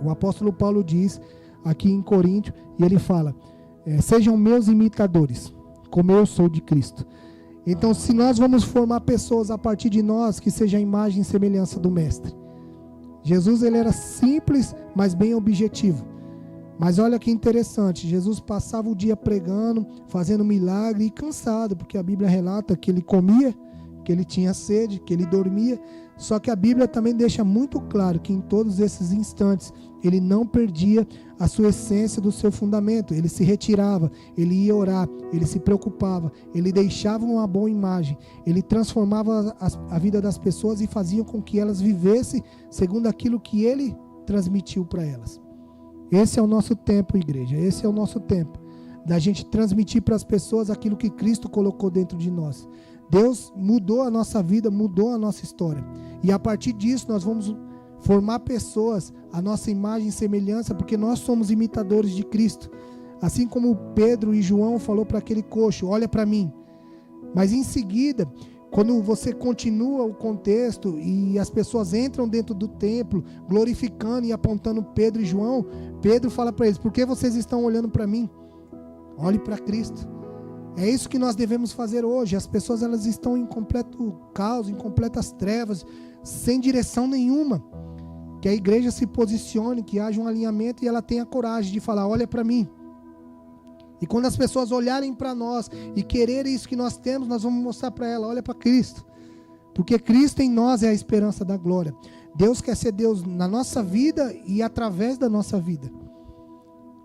A: O apóstolo Paulo diz aqui em Coríntios, e ele fala, sejam meus imitadores, como eu sou de Cristo. Então, se nós vamos formar pessoas a partir de nós, que seja a imagem e semelhança do Mestre. Jesus, ele era simples, mas bem objetivo. Mas olha que interessante, Jesus passava o dia pregando, fazendo milagre e cansado, porque a Bíblia relata que ele comia, que ele tinha sede, que ele dormia. Só que a Bíblia também deixa muito claro que em todos esses instantes ele não perdia a sua essência do seu fundamento. Ele se retirava, ele ia orar, ele se preocupava, ele deixava uma boa imagem, ele transformava a vida das pessoas e fazia com que elas vivessem segundo aquilo que ele transmitiu para elas. Esse é o nosso tempo, igreja, esse é o nosso tempo, da gente transmitir para as pessoas aquilo que Cristo colocou dentro de nós. Deus mudou a nossa vida, mudou a nossa história. E a partir disso nós vamos formar pessoas à nossa imagem e semelhança, porque nós somos imitadores de Cristo. Assim como Pedro e João falou para aquele coxo, olha para mim. Mas em seguida, quando você continua o contexto e as pessoas entram dentro do templo, glorificando e apontando Pedro e João, Pedro fala para eles, por que vocês estão olhando para mim? Olhe para Cristo. É isso que nós devemos fazer hoje. As pessoas elas estão em completo caos, em completas trevas, sem direção nenhuma. Que a igreja se posicione, que haja um alinhamento e ela tenha coragem de falar, olha para mim. E quando as pessoas olharem para nós e quererem isso que nós temos, nós vamos mostrar para ela, olha para Cristo. Porque Cristo em nós é a esperança da glória. Deus quer ser Deus na nossa vida e através da nossa vida.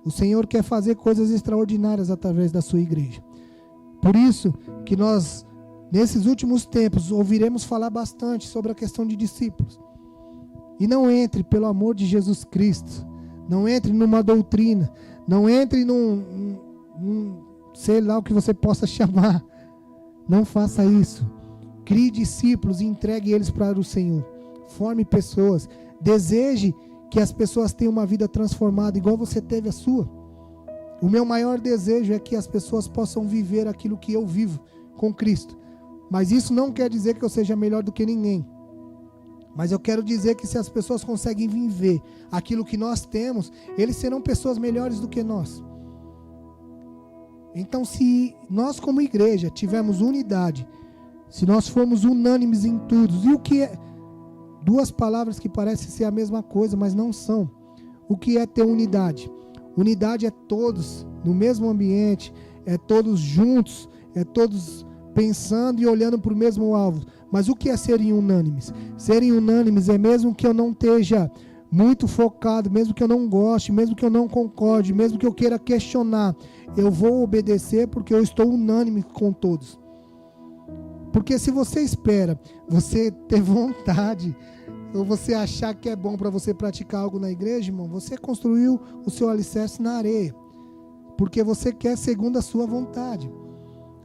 A: O Senhor quer fazer coisas extraordinárias através da sua igreja. Por isso que nós, nesses últimos tempos, ouviremos falar bastante sobre a questão de discípulos. E não entre, pelo amor de Jesus Cristo, não entre numa doutrina, não entre num sei lá o que você possa chamar. Não faça isso. Crie discípulos e entregue eles para o Senhor. Forme pessoas. Deseje que as pessoas tenham uma vida transformada, igual você teve a sua. O meu maior desejo é que as pessoas possam viver aquilo que eu vivo com Cristo. Mas isso não quer dizer que eu seja melhor do que ninguém. Mas eu quero dizer que se as pessoas conseguem viver aquilo que nós temos, eles serão pessoas melhores do que nós. Então, se nós como igreja tivermos unidade, se nós formos unânimes em tudo, e o que é? Duas palavras que parecem ser a mesma coisa, mas não são. O que é ter unidade? Unidade é todos no mesmo ambiente, é todos juntos, é todos pensando e olhando para o mesmo alvo. Mas o que é serem unânimes? Serem unânimes é mesmo que eu não esteja muito focado, mesmo que eu não goste, mesmo que eu não concorde, mesmo que eu queira questionar, eu vou obedecer porque eu estou unânime com todos. Porque se você espera você ter vontade, ou você achar que é bom para você praticar algo na igreja, irmão, você construiu o seu alicerce na areia, porque você quer segundo a sua vontade.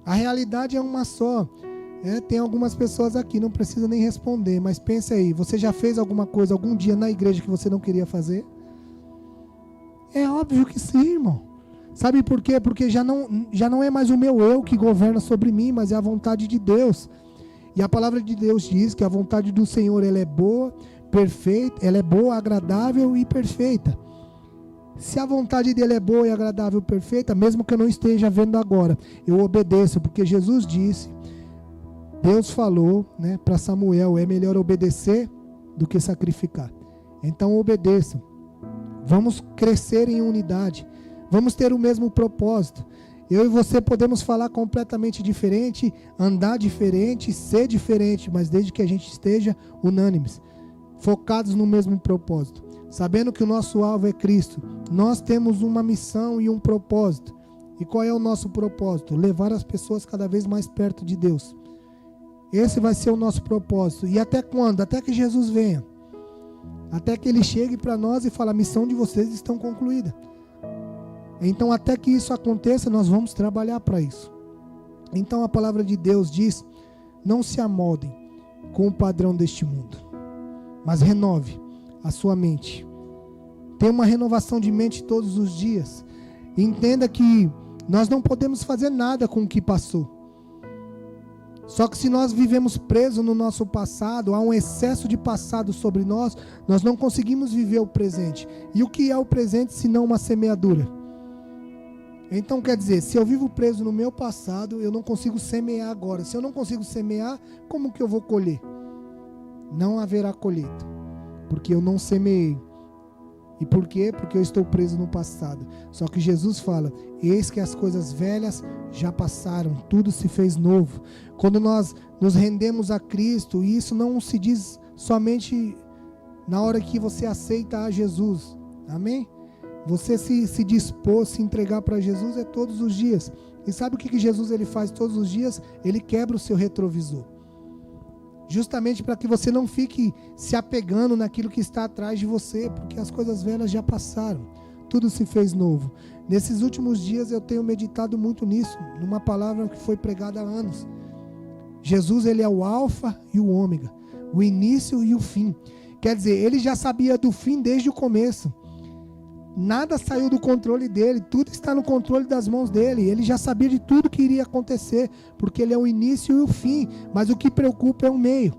A: A realidade é uma só. Tem algumas pessoas aqui, não precisa nem responder, mas pense aí, você já fez alguma coisa algum dia na igreja que você não queria fazer? É óbvio que sim, irmão. Sabe por quê? Porque já não é mais o meu eu que governa sobre mim, mas é a vontade de Deus. E a palavra de Deus diz que a vontade do Senhor ela é boa, perfeita, ela é boa, agradável e perfeita. Se a vontade dele é boa e agradável e perfeita, mesmo que eu não esteja vendo agora, eu obedeço, porque Jesus disse, Deus falou, né, para Samuel, é melhor obedecer do que sacrificar. Então obedeçam. Vamos crescer em unidade. Vamos ter o mesmo propósito. Eu e você podemos falar completamente diferente, andar diferente, ser diferente, mas desde que a gente esteja unânimes, focados no mesmo propósito, sabendo que o nosso alvo é Cristo. Nós temos uma missão e um propósito. E qual é o nosso propósito? Levar as pessoas cada vez mais perto de Deus. Esse vai ser o nosso propósito. E até quando? Até que Jesus venha. Até que Ele chegue para nós e fale: a missão de vocês está concluída. Então, até que isso aconteça, nós vamos trabalhar para isso. Então, a palavra de Deus diz: não se amoldem com o padrão deste mundo, mas renove a sua mente. Tenha uma renovação de mente todos os dias. Entenda que nós não podemos fazer nada com o que passou. Só que se nós vivemos presos no nosso passado, há um excesso de passado sobre nós, nós não conseguimos viver o presente. E o que é o presente se não uma semeadura? Então quer dizer, se eu vivo preso no meu passado, eu não consigo semear agora. Se eu não consigo semear, como que eu vou colher? Não haverá colheita, porque eu não semeei. E por quê? Porque eu estou preso no passado. Só que Jesus fala: eis que as coisas velhas já passaram, tudo se fez novo. Quando nós nos rendemos a Cristo, e isso não se diz somente na hora que você aceita a Jesus, amém? Você se dispor, se entregar para Jesus é todos os dias. E sabe o que Jesus ele faz todos os dias? Ele quebra o seu retrovisor. Justamente para que você não fique se apegando naquilo que está atrás de você, porque as coisas velhas já passaram, tudo se fez novo. Nesses últimos dias eu tenho meditado muito nisso, numa palavra que foi pregada há anos. Jesus, ele é o alfa e o ômega, o início e o fim. Quer dizer, ele já sabia do fim desde o começo. Nada saiu do controle dele, tudo está no controle das mãos dele. Ele já sabia de tudo que iria acontecer, porque ele é o início e o fim, mas o que preocupa é o meio.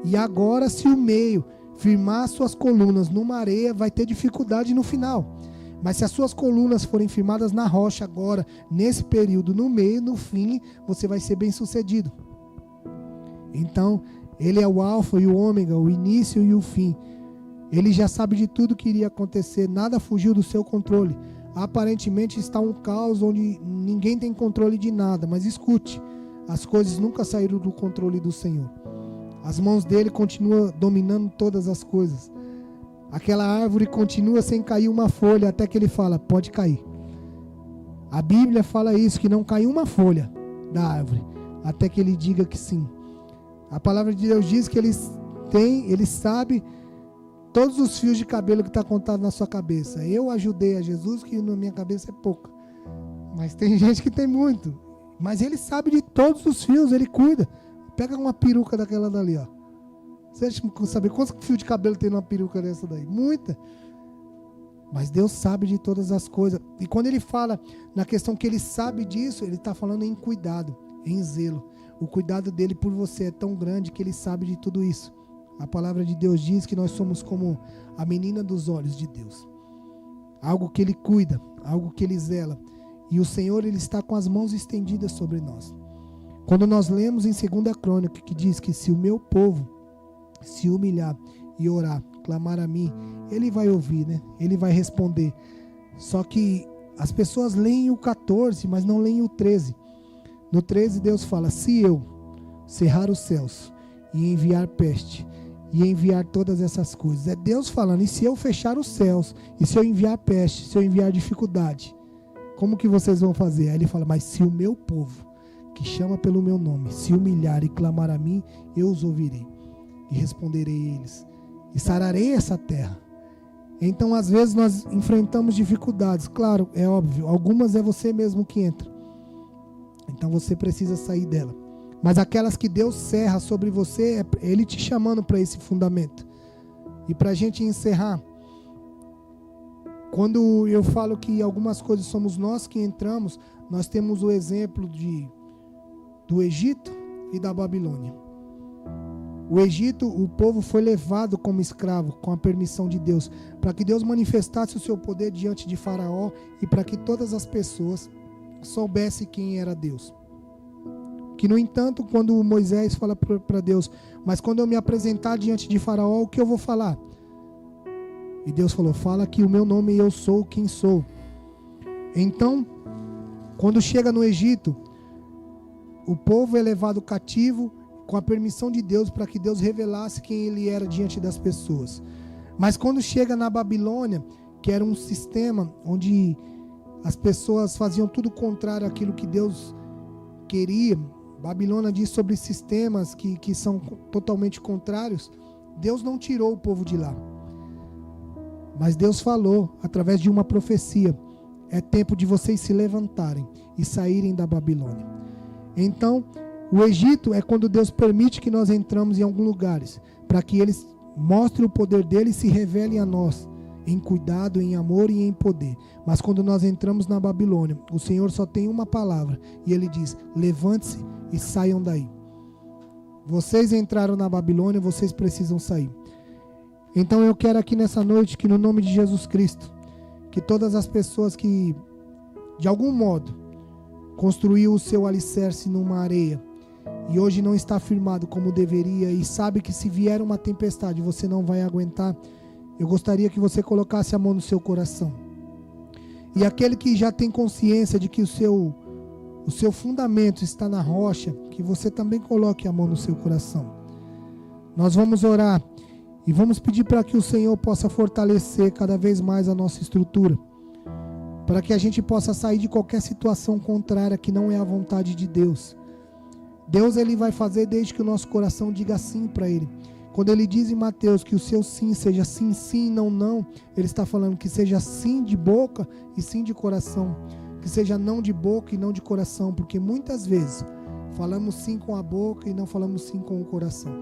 A: E agora, se o meio firmar suas colunas numa areia, vai ter dificuldade no final. Mas se as suas colunas forem firmadas na rocha agora, nesse período, no meio, no fim, você vai ser bem sucedido. Então, ele é o alfa e o ômega, o início e o fim. Ele já sabe de tudo que iria acontecer, nada fugiu do seu controle. Aparentemente está um caos onde ninguém tem controle de nada, mas escute, as coisas nunca saíram do controle do Senhor. As mãos dele continuam dominando todas as coisas. Aquela árvore continua sem cair uma folha, até que ele fala: pode cair. A Bíblia fala isso, que não caiu uma folha da árvore, até que ele diga que sim. A palavra de Deus diz que ele sabe todos os fios de cabelo que está contado na sua cabeça. Eu ajudei a Jesus, que na minha cabeça é pouco. Mas tem gente que tem muito. Mas ele sabe de todos os fios, ele cuida. Pega uma peruca daquela dali, ó. Você sabe quantos fios de cabelo tem numa peruca dessa daí? Muita. Mas Deus sabe de todas as coisas. E quando ele fala na questão que ele sabe disso, ele está falando em cuidado, em zelo. O cuidado dele por você é tão grande que ele sabe de tudo isso. A palavra de Deus diz que nós somos como a menina dos olhos de Deus. Algo que ele cuida, algo que ele zela. E o Senhor, ele está com as mãos estendidas sobre nós. Quando nós lemos em 2 Crônica, que diz que se o meu povo se humilhar e orar, clamar a mim, ele vai ouvir, né? Ele vai responder. Só que as pessoas leem o 14, mas não leem o 13. No 13 Deus fala: se eu cerrar os céus e enviar peste, e enviar todas essas coisas. É Deus falando: e se eu fechar os céus, e se eu enviar peste, se eu enviar dificuldade, como que vocês vão fazer? Aí ele fala: mas se o meu povo, que chama pelo meu nome, se humilhar e clamar a mim, eu os ouvirei e responderei a eles e sararei essa terra. Então às vezes nós enfrentamos dificuldades, claro, é óbvio, algumas é você mesmo que entra, então você precisa sair dela. Mas aquelas que Deus cerra sobre você, é Ele te chamando para esse fundamento. E para a gente encerrar, quando eu falo que algumas coisas somos nós que entramos, nós temos o exemplo do Egito e da Babilônia. O Egito, o povo foi levado como escravo, com a permissão de Deus, para que Deus manifestasse o seu poder diante de Faraó e para que todas as pessoas soubessem quem era Deus. Que, no entanto, quando Moisés fala para Deus, mas quando eu me apresentar diante de Faraó, o que eu vou falar? E Deus falou, fala que o meu nome eu sou quem sou. Então, quando chega no Egito, o povo é levado cativo com a permissão de Deus para que Deus revelasse quem ele era diante das pessoas. Mas quando chega na Babilônia, que era um sistema onde as pessoas faziam tudo contrário àquilo que Deus queria, Babilônia diz sobre sistemas que são totalmente contrários, Deus não tirou o povo de lá. Mas Deus falou, através de uma profecia, é tempo de vocês se levantarem e saírem da Babilônia. Então, o Egito é quando Deus permite que nós entramos em alguns lugares, para que eles mostrem o poder dele e se revelem a nós, em cuidado, em amor e em poder. Mas quando nós entramos na Babilônia, o Senhor só tem uma palavra, e ele diz, levante-se e saiam daí. Vocês entraram na Babilônia, vocês precisam sair. Então eu quero aqui nessa noite, que no nome de Jesus Cristo, que todas as pessoas que, de algum modo, construiu o seu alicerce numa areia, e hoje não está firmado como deveria, e sabe que se vier uma tempestade você não vai aguentar, eu gostaria que você colocasse a mão no seu coração. E aquele que já tem consciência de que o seu fundamento está na rocha, que você também coloque a mão no seu coração. Nós vamos orar e vamos pedir para que o Senhor possa fortalecer cada vez mais a nossa estrutura, para que a gente possa sair de qualquer situação contrária que não é a vontade de Deus. Deus, ele vai fazer desde que o nosso coração diga sim para ele. Quando ele diz em Mateus que o seu sim seja sim, sim, não, não, ele está falando que seja sim de boca e sim de coração, que seja não de boca e não de coração, porque muitas vezes falamos sim com a boca e não falamos sim com o coração.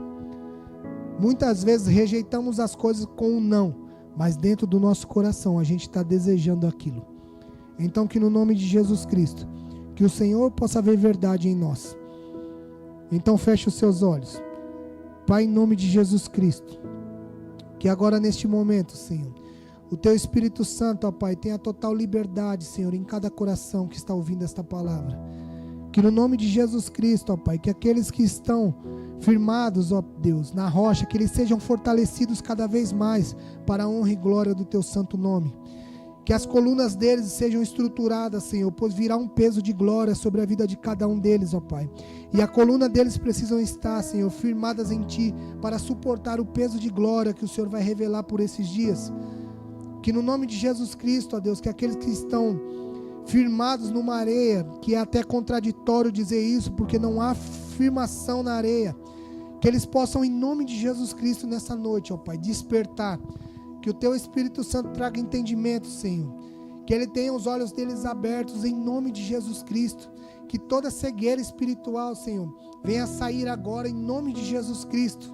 A: Muitas vezes rejeitamos as coisas com o não, mas dentro do nosso coração a gente está desejando aquilo. Então que no nome de Jesus Cristo, que o Senhor possa ver verdade em nós. Então feche os seus olhos. Pai, em nome de Jesus Cristo, que agora neste momento, Senhor, o Teu Espírito Santo, ó Pai, tenha total liberdade, Senhor, em cada coração que está ouvindo esta palavra. Que no nome de Jesus Cristo, ó Pai, que aqueles que estão firmados, ó Deus, na rocha, que eles sejam fortalecidos cada vez mais para a honra e glória do Teu santo nome. Que as colunas deles sejam estruturadas, Senhor, pois virá um peso de glória sobre a vida de cada um deles, ó Pai. E a coluna deles precisam estar, Senhor, firmadas em Ti, para suportar o peso de glória que o Senhor vai revelar por esses dias. Que no nome de Jesus Cristo, ó Deus, que aqueles que estão firmados numa areia, que é até contraditório dizer isso, porque não há firmação na areia, que eles possam, em nome de Jesus Cristo, nessa noite, ó Pai, despertar. Que o Teu Espírito Santo traga entendimento, Senhor. Que Ele tenha os olhos deles abertos em nome de Jesus Cristo. Que toda cegueira espiritual, Senhor, venha sair agora em nome de Jesus Cristo.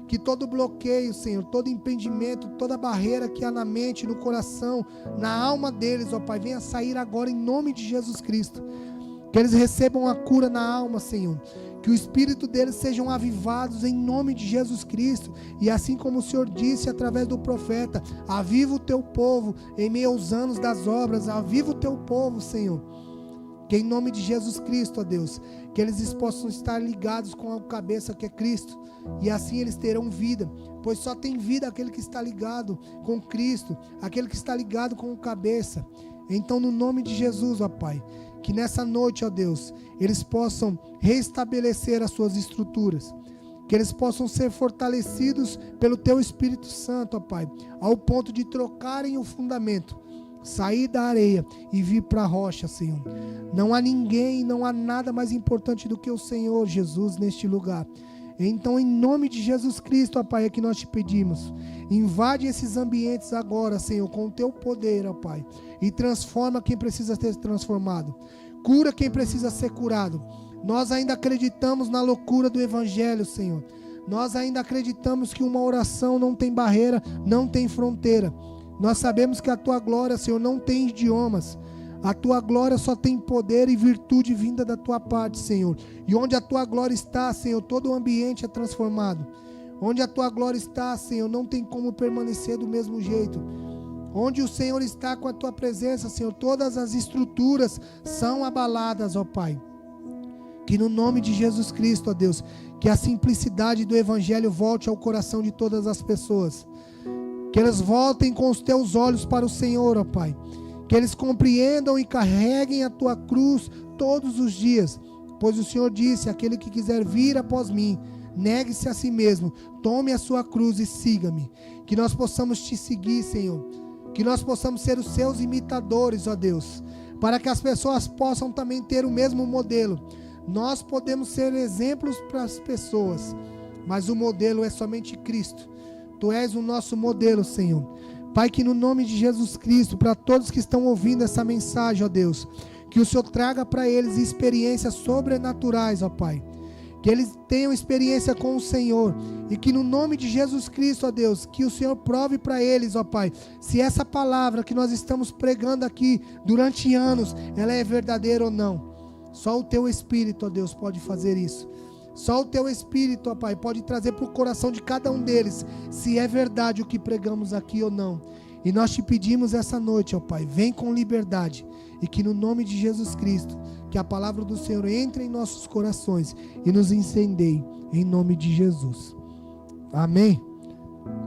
A: Que todo bloqueio, Senhor, todo impedimento, toda barreira que há na mente, no coração, na alma deles, ó Pai, venha sair agora em nome de Jesus Cristo. Que eles recebam a cura na alma, Senhor. Que o espírito deles sejam avivados em nome de Jesus Cristo. E assim como o Senhor disse através do profeta, aviva o Teu povo em meio aos anos das obras, aviva o Teu povo, Senhor. Que em nome de Jesus Cristo, ó Deus, que eles possam estar ligados com a cabeça que é Cristo. E assim eles terão vida, pois só tem vida aquele que está ligado com Cristo, aquele que está ligado com a cabeça. Então, no nome de Jesus, ó Pai, que nessa noite, ó Deus, eles possam restabelecer as suas estruturas, que eles possam ser fortalecidos pelo Teu Espírito Santo, ó Pai, ao ponto de trocarem o fundamento, sair da areia e vir para a rocha, Senhor. Não há ninguém, não há nada mais importante do que o Senhor Jesus neste lugar. Então, em nome de Jesus Cristo, ó Pai, é que nós te pedimos. Invade esses ambientes agora, Senhor, com o Teu poder, ó Pai. E transforma quem precisa ser transformado. Cura quem precisa ser curado. Nós ainda acreditamos na loucura do Evangelho, Senhor. Nós ainda acreditamos que uma oração não tem barreira, não tem fronteira. Nós sabemos que a Tua glória, Senhor, não tem idiomas. A Tua glória só tem poder e virtude vinda da Tua parte, Senhor. E onde a Tua glória está, Senhor, todo o ambiente é transformado. Onde a Tua glória está, Senhor, não tem como permanecer do mesmo jeito. Onde o Senhor está com a Tua presença, Senhor, todas as estruturas são abaladas, ó Pai. Que no nome de Jesus Cristo, ó Deus, que a simplicidade do Evangelho volte ao coração de todas as pessoas. Que eles voltem com os teus olhos para o Senhor, ó Pai. Que eles compreendam e carreguem a tua cruz todos os dias. Pois o Senhor disse: aquele que quiser vir após mim, negue-se a si mesmo, tome a sua cruz e siga-me. Que nós possamos te seguir, Senhor. Que nós possamos ser os seus imitadores, ó Deus. Para que as pessoas possam também ter o mesmo modelo. Nós podemos ser exemplos para as pessoas, mas o modelo é somente Cristo. Tu és o nosso modelo, Senhor. Pai, que no nome de Jesus Cristo, para todos que estão ouvindo essa mensagem, ó Deus, que o Senhor traga para eles experiências sobrenaturais, ó Pai. Que eles tenham experiência com o Senhor. E que no nome de Jesus Cristo, ó Deus, que o Senhor prove para eles, ó Pai, se essa palavra que nós estamos pregando aqui durante anos, ela é verdadeira ou não. Só o Teu Espírito, ó Deus, pode fazer isso. Só o Teu Espírito, ó Pai, pode trazer para o coração de cada um deles se é verdade o que pregamos aqui ou não. E nós te pedimos essa noite, ó Pai, vem com liberdade. E que no nome de Jesus Cristo, que a palavra do Senhor entre em nossos corações e nos incendeie, em nome de Jesus. Amém?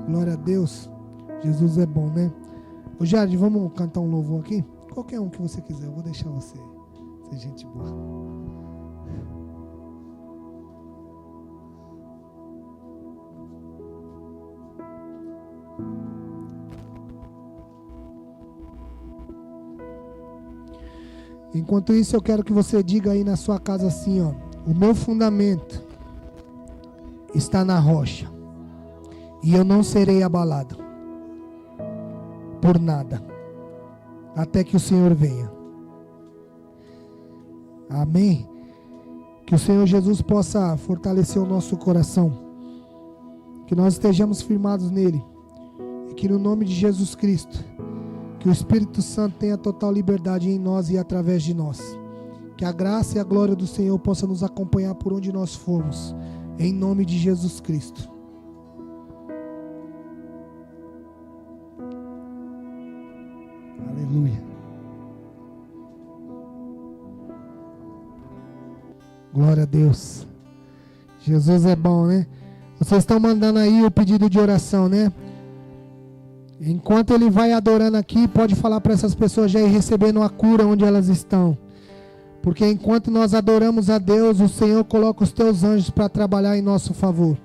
A: Glória a Deus. Jesus é bom, né? Ô Jade, vamos cantar um louvor aqui? Qualquer um que você quiser, eu vou deixar você ser gente boa. Enquanto isso, eu quero que você diga aí na sua casa assim, ó: o meu fundamento está na rocha, e eu não serei abalado por nada, até que o Senhor venha. Amém? Que o Senhor Jesus possa fortalecer o nosso coração, que nós estejamos firmados nele, e que no nome de Jesus Cristo, que o Espírito Santo tenha total liberdade em nós e através de nós. Que a graça e a glória do Senhor possa nos acompanhar por onde nós formos. Em nome de Jesus Cristo. Aleluia. Glória a Deus. Jesus é bom, né? Vocês estão mandando aí o pedido de oração, né? Enquanto ele vai adorando aqui, pode falar para essas pessoas já ir recebendo a cura onde elas estão. Porque enquanto nós adoramos a Deus, o Senhor coloca os teus anjos para trabalhar em nosso favor.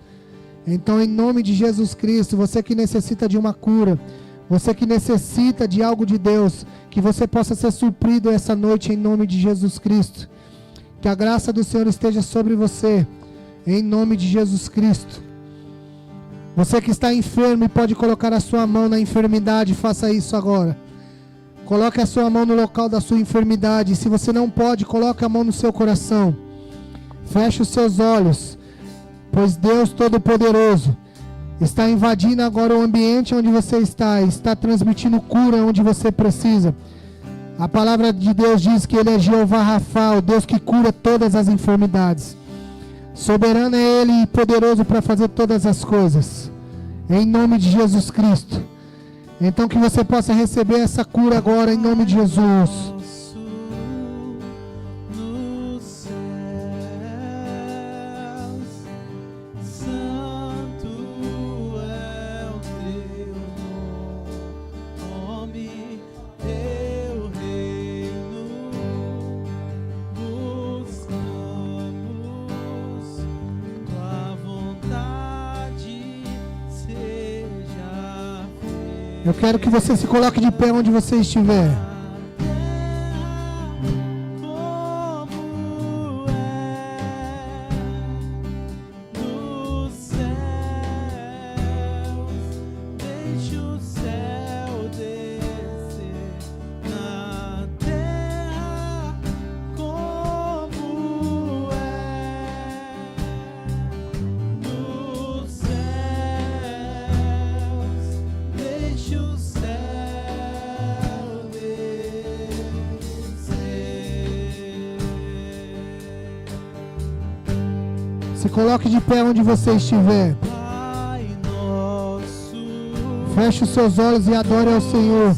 A: Então, em nome de Jesus Cristo, você que necessita de uma cura, você que necessita de algo de Deus, que você possa ser suprido essa noite em nome de Jesus Cristo. Que a graça do Senhor esteja sobre você, em nome de Jesus Cristo. Você que está enfermo e pode colocar a sua mão na enfermidade, faça isso agora. Coloque a sua mão no local da sua enfermidade. Se você não pode, coloque a mão no seu coração. Feche os seus olhos, pois Deus Todo-Poderoso está invadindo agora o ambiente onde você está transmitindo cura onde você precisa. A palavra de Deus diz que Ele é Jeová Rafa, o Deus que cura todas as enfermidades. Soberano é Ele e poderoso para fazer todas as coisas. Em nome de Jesus Cristo. Então que você possa receber essa cura agora em nome de Jesus. Eu quero que você se coloque de pé onde você estiver. Se coloque de pé onde você estiver. Feche os seus olhos e adore ao Senhor.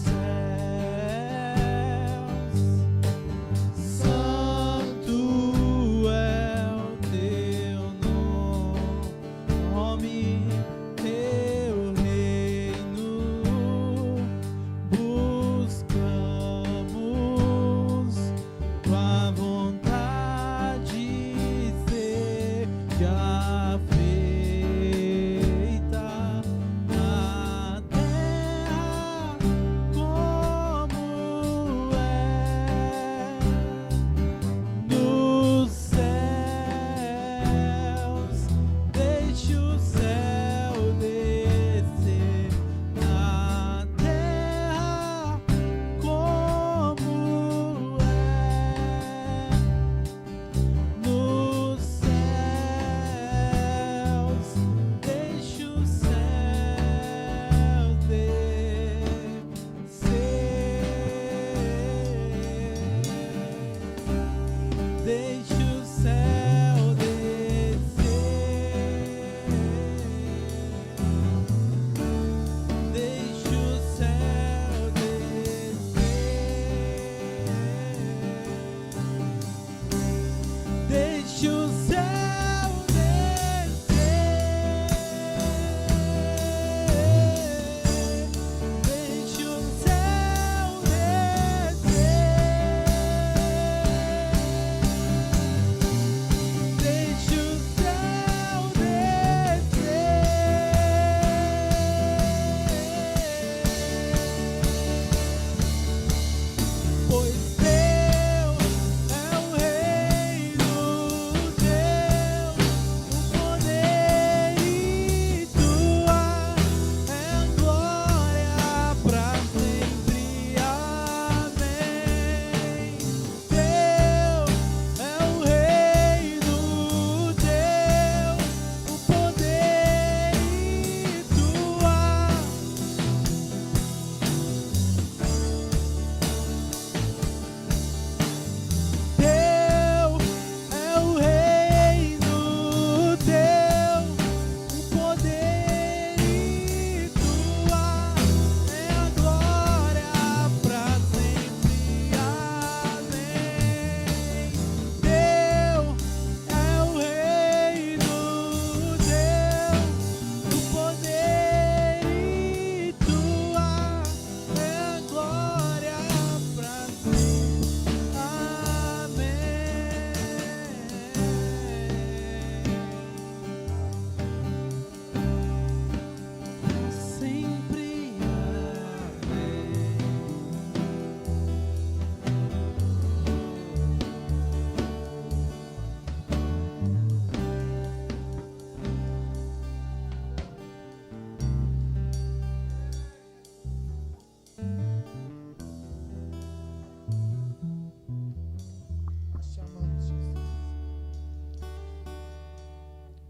B: Santo é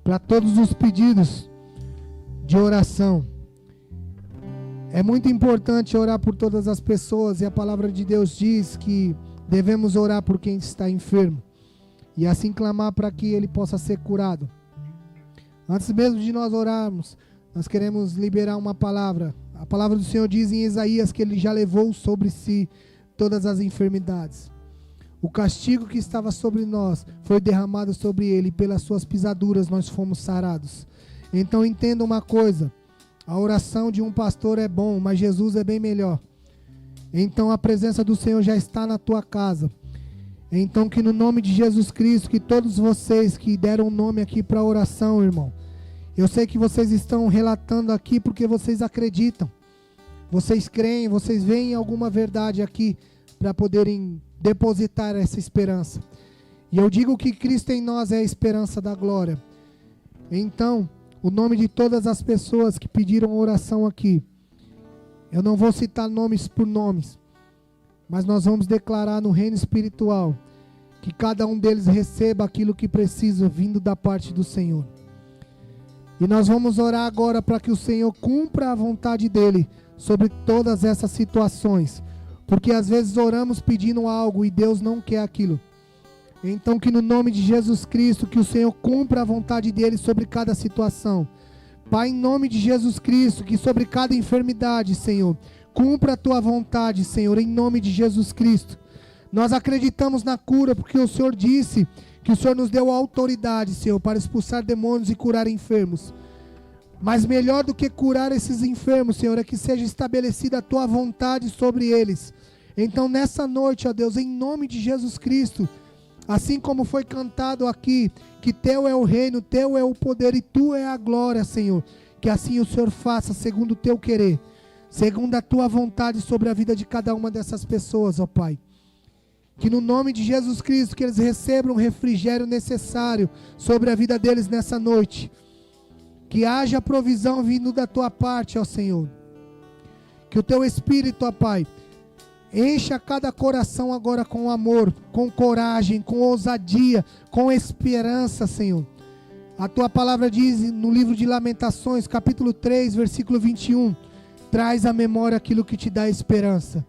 A: para todos os pedidos de oração. É muito importante orar por todas as pessoas, e a palavra de Deus diz que devemos orar por quem está enfermo e assim clamar para que ele possa ser curado. Antes mesmo de nós orarmos, nós queremos liberar uma palavra. A palavra do Senhor diz em Isaías que ele já levou sobre si todas as enfermidades. O castigo que estava sobre nós foi derramado sobre ele, e pelas suas pisaduras nós fomos sarados. Então entenda uma coisa: a oração de um pastor é bom, mas Jesus é bem melhor. Então a presença do Senhor já está na tua casa. Então que no nome de Jesus Cristo, que todos vocês que deram nome aqui para a oração, irmão, eu sei que vocês estão relatando aqui porque vocês acreditam. Vocês creem, vocês veem alguma verdade aqui para poderem depositar essa esperança. E eu digo que Cristo em nós é a esperança da glória. Então, o nome de todas as pessoas que pediram oração aqui, eu não vou citar nomes por nomes, mas nós vamos declarar no reino espiritual que cada um deles receba aquilo que precisa vindo da parte do Senhor. E nós vamos orar agora para que o Senhor cumpra a vontade dele sobre todas essas situações, porque às vezes oramos pedindo algo e Deus não quer aquilo. Então que no nome de Jesus Cristo, que o Senhor cumpra a vontade dele sobre cada situação. Pai, em nome de Jesus Cristo, que sobre cada enfermidade, Senhor, cumpra a tua vontade, Senhor, em nome de Jesus Cristo. Nós acreditamos na cura, porque o Senhor disse que o Senhor nos deu a autoridade, Senhor, para expulsar demônios e curar enfermos. Mas melhor do que curar esses enfermos, Senhor, é que seja estabelecida a tua vontade sobre eles. Então nessa noite, ó Deus, em nome de Jesus Cristo, assim como foi cantado aqui, que teu é o reino, teu é o poder e tu é a glória, Senhor. Que assim o Senhor faça segundo o teu querer, segundo a tua vontade sobre a vida de cada uma dessas pessoas, ó Pai. Que no nome de Jesus Cristo, que eles recebam o refrigério necessário sobre a vida deles nessa noite. Que haja provisão vindo da tua parte, ó Senhor. Que o teu Espírito, ó Pai, encha cada coração agora com amor, com coragem, com ousadia, com esperança, Senhor. A tua palavra diz no livro de Lamentações, capítulo 3, versículo 21, traz à memória aquilo que te dá esperança.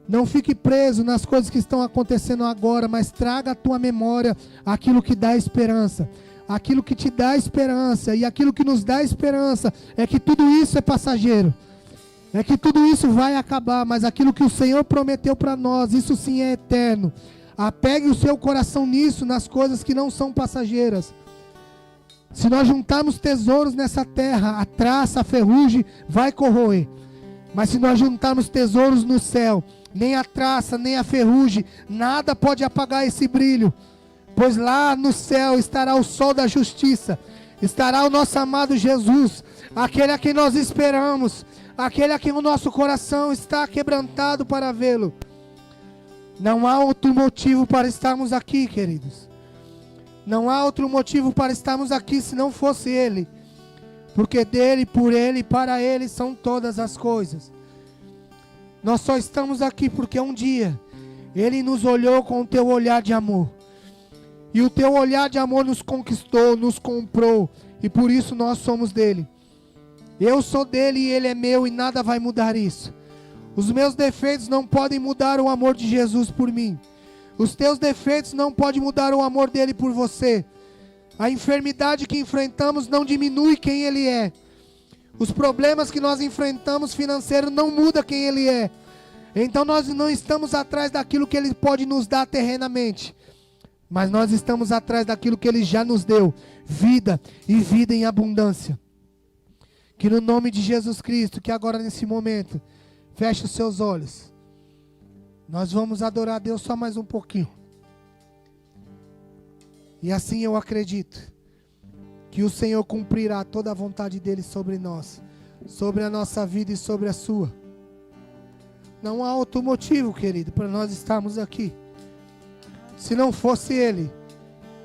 A: Não fique preso nas coisas que estão acontecendo agora, mas traga à tua memória aquilo que dá esperança. Aquilo que te dá esperança, e aquilo que nos dá esperança é que tudo isso é passageiro. É que tudo isso vai acabar, mas aquilo que o Senhor prometeu para nós, isso sim é eterno. Apegue o seu coração nisso, nas coisas que não são passageiras. Se nós juntarmos tesouros nessa terra, a traça, a ferrugem vai corroer. Mas se nós juntarmos tesouros no céu, nem a traça, nem a ferrugem, nada pode apagar esse brilho. Pois lá no céu estará o sol da justiça, estará o nosso amado Jesus, aquele a quem nós esperamos, aquele a quem o nosso coração está quebrantado para vê-lo. Não há outro motivo para estarmos aqui, queridos. Não há outro motivo para estarmos aqui se não fosse Ele. Porque dele, por Ele e para Ele são todas as coisas. Nós só estamos aqui porque um dia Ele nos olhou com o teu olhar de amor. E o teu olhar de amor nos conquistou, nos comprou. E por isso nós somos dele. Eu sou dele e ele é meu e nada vai mudar isso. Os meus defeitos não podem mudar o amor de Jesus por mim. Os teus defeitos não podem mudar o amor dele por você. A enfermidade que enfrentamos não diminui quem ele é. Os problemas que nós enfrentamos financeiros não mudam quem ele é. Então nós não estamos atrás daquilo que ele pode nos dar terrenamente. Mas nós estamos atrás daquilo que Ele já nos deu, vida e vida em abundância. Que no nome de Jesus Cristo, que agora nesse momento, feche os seus olhos. Nós vamos adorar a Deus só mais um pouquinho. E assim eu acredito que o Senhor cumprirá toda a vontade dEle sobre nós, sobre a nossa vida e sobre a sua. Não há outro motivo, querido, para nós estarmos aqui. Se não fosse Ele,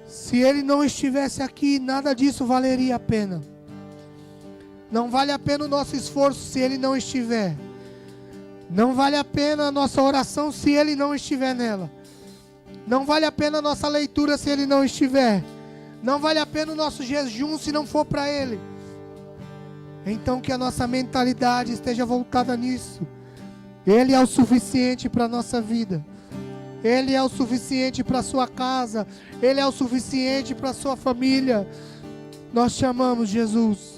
A: se Ele não estivesse aqui, nada disso valeria a pena. Não vale a pena o nosso esforço se Ele não estiver. Não vale a pena a nossa oração se Ele não estiver nela. Não vale a pena a nossa leitura se Ele não estiver. Não vale a pena o nosso jejum se não for para Ele. Então que a nossa mentalidade esteja voltada nisso. Ele é o suficiente para a nossa vida. Ele é o suficiente para a sua casa. Ele é o suficiente para a sua família. Nós te amamos, Jesus.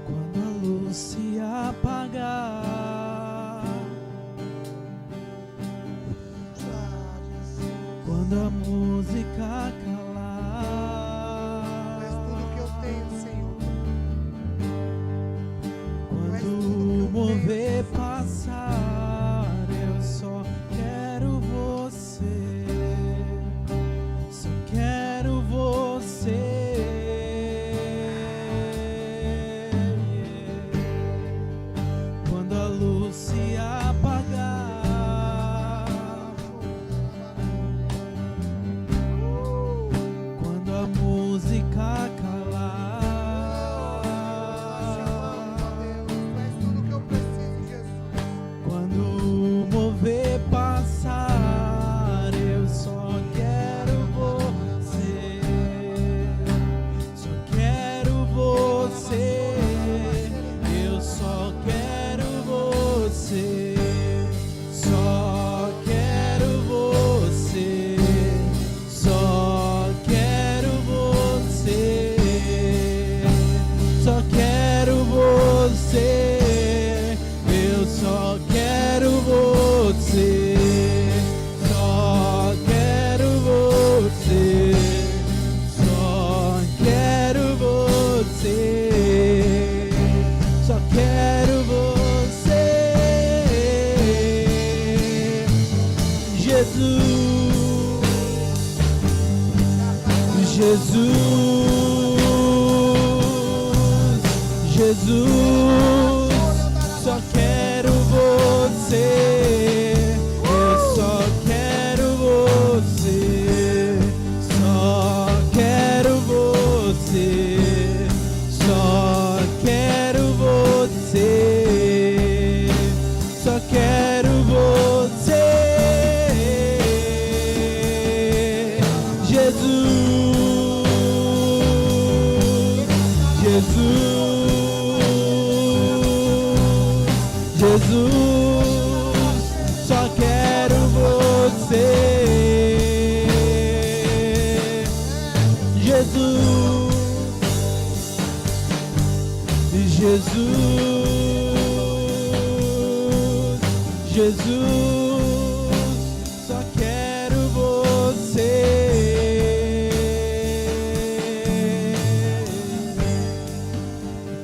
B: Quando a luz se apagar, quando a música calar,
A: Tu és tudo que eu tenho, Senhor.
B: quando o mover passar, eu só quero você, só quero você. Quando a luz se apagar, quando a música calar,
A: Tu és tudo que eu preciso, Jesus.
B: quando o mover passar, eu só quero você, só quero você, eu só quero você, só quero você, só quero você, só quero você, eu só quero você, só quero você, só quero você, só quero você, Jesus, Jesus, Jesus, só quero você, eu só quero você, só quero você, só quero você, só quero você, Jesus, Jesus, Jesus, só quero você, Jesus, Jesus, Jesus, só quero você.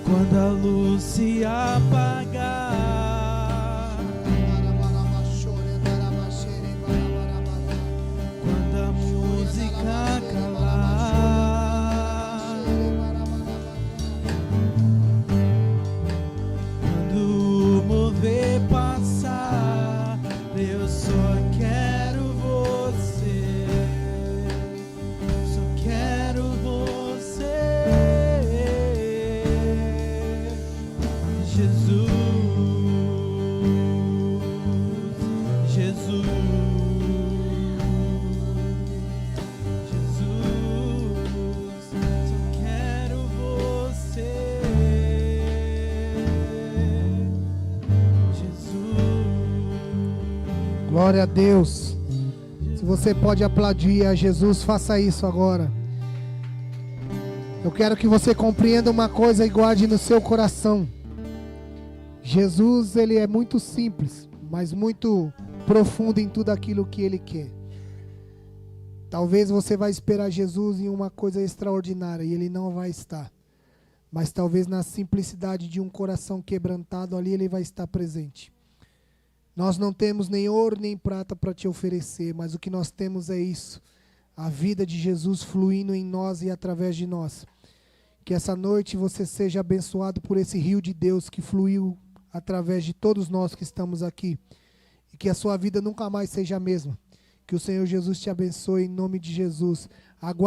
B: Quando a luz se apagar, quando a música calar, quando o mover passar, eu só quero você, só quero você, Jesus, Jesus, Jesus, só quero você, Jesus.
A: Glória a Deus. Se você pode aplaudir a Jesus, faça isso agora. Eu quero que você compreenda uma coisa e guarde no seu coração. Jesus, ele é muito simples, mas muito profundo em tudo aquilo que ele quer. Talvez você vai esperar Jesus em uma coisa extraordinária e ele não vai estar. Mas talvez na simplicidade de um coração quebrantado ali ele vai estar presente. Nós não temos nem ouro nem prata para te oferecer, mas o que nós temos é isso. A vida de Jesus fluindo em nós e através de nós. Que essa noite você seja abençoado por esse rio de Deus que fluiu através de todos nós que estamos aqui. E que a sua vida nunca mais seja a mesma. Que o Senhor Jesus te abençoe em nome de Jesus. Aguarde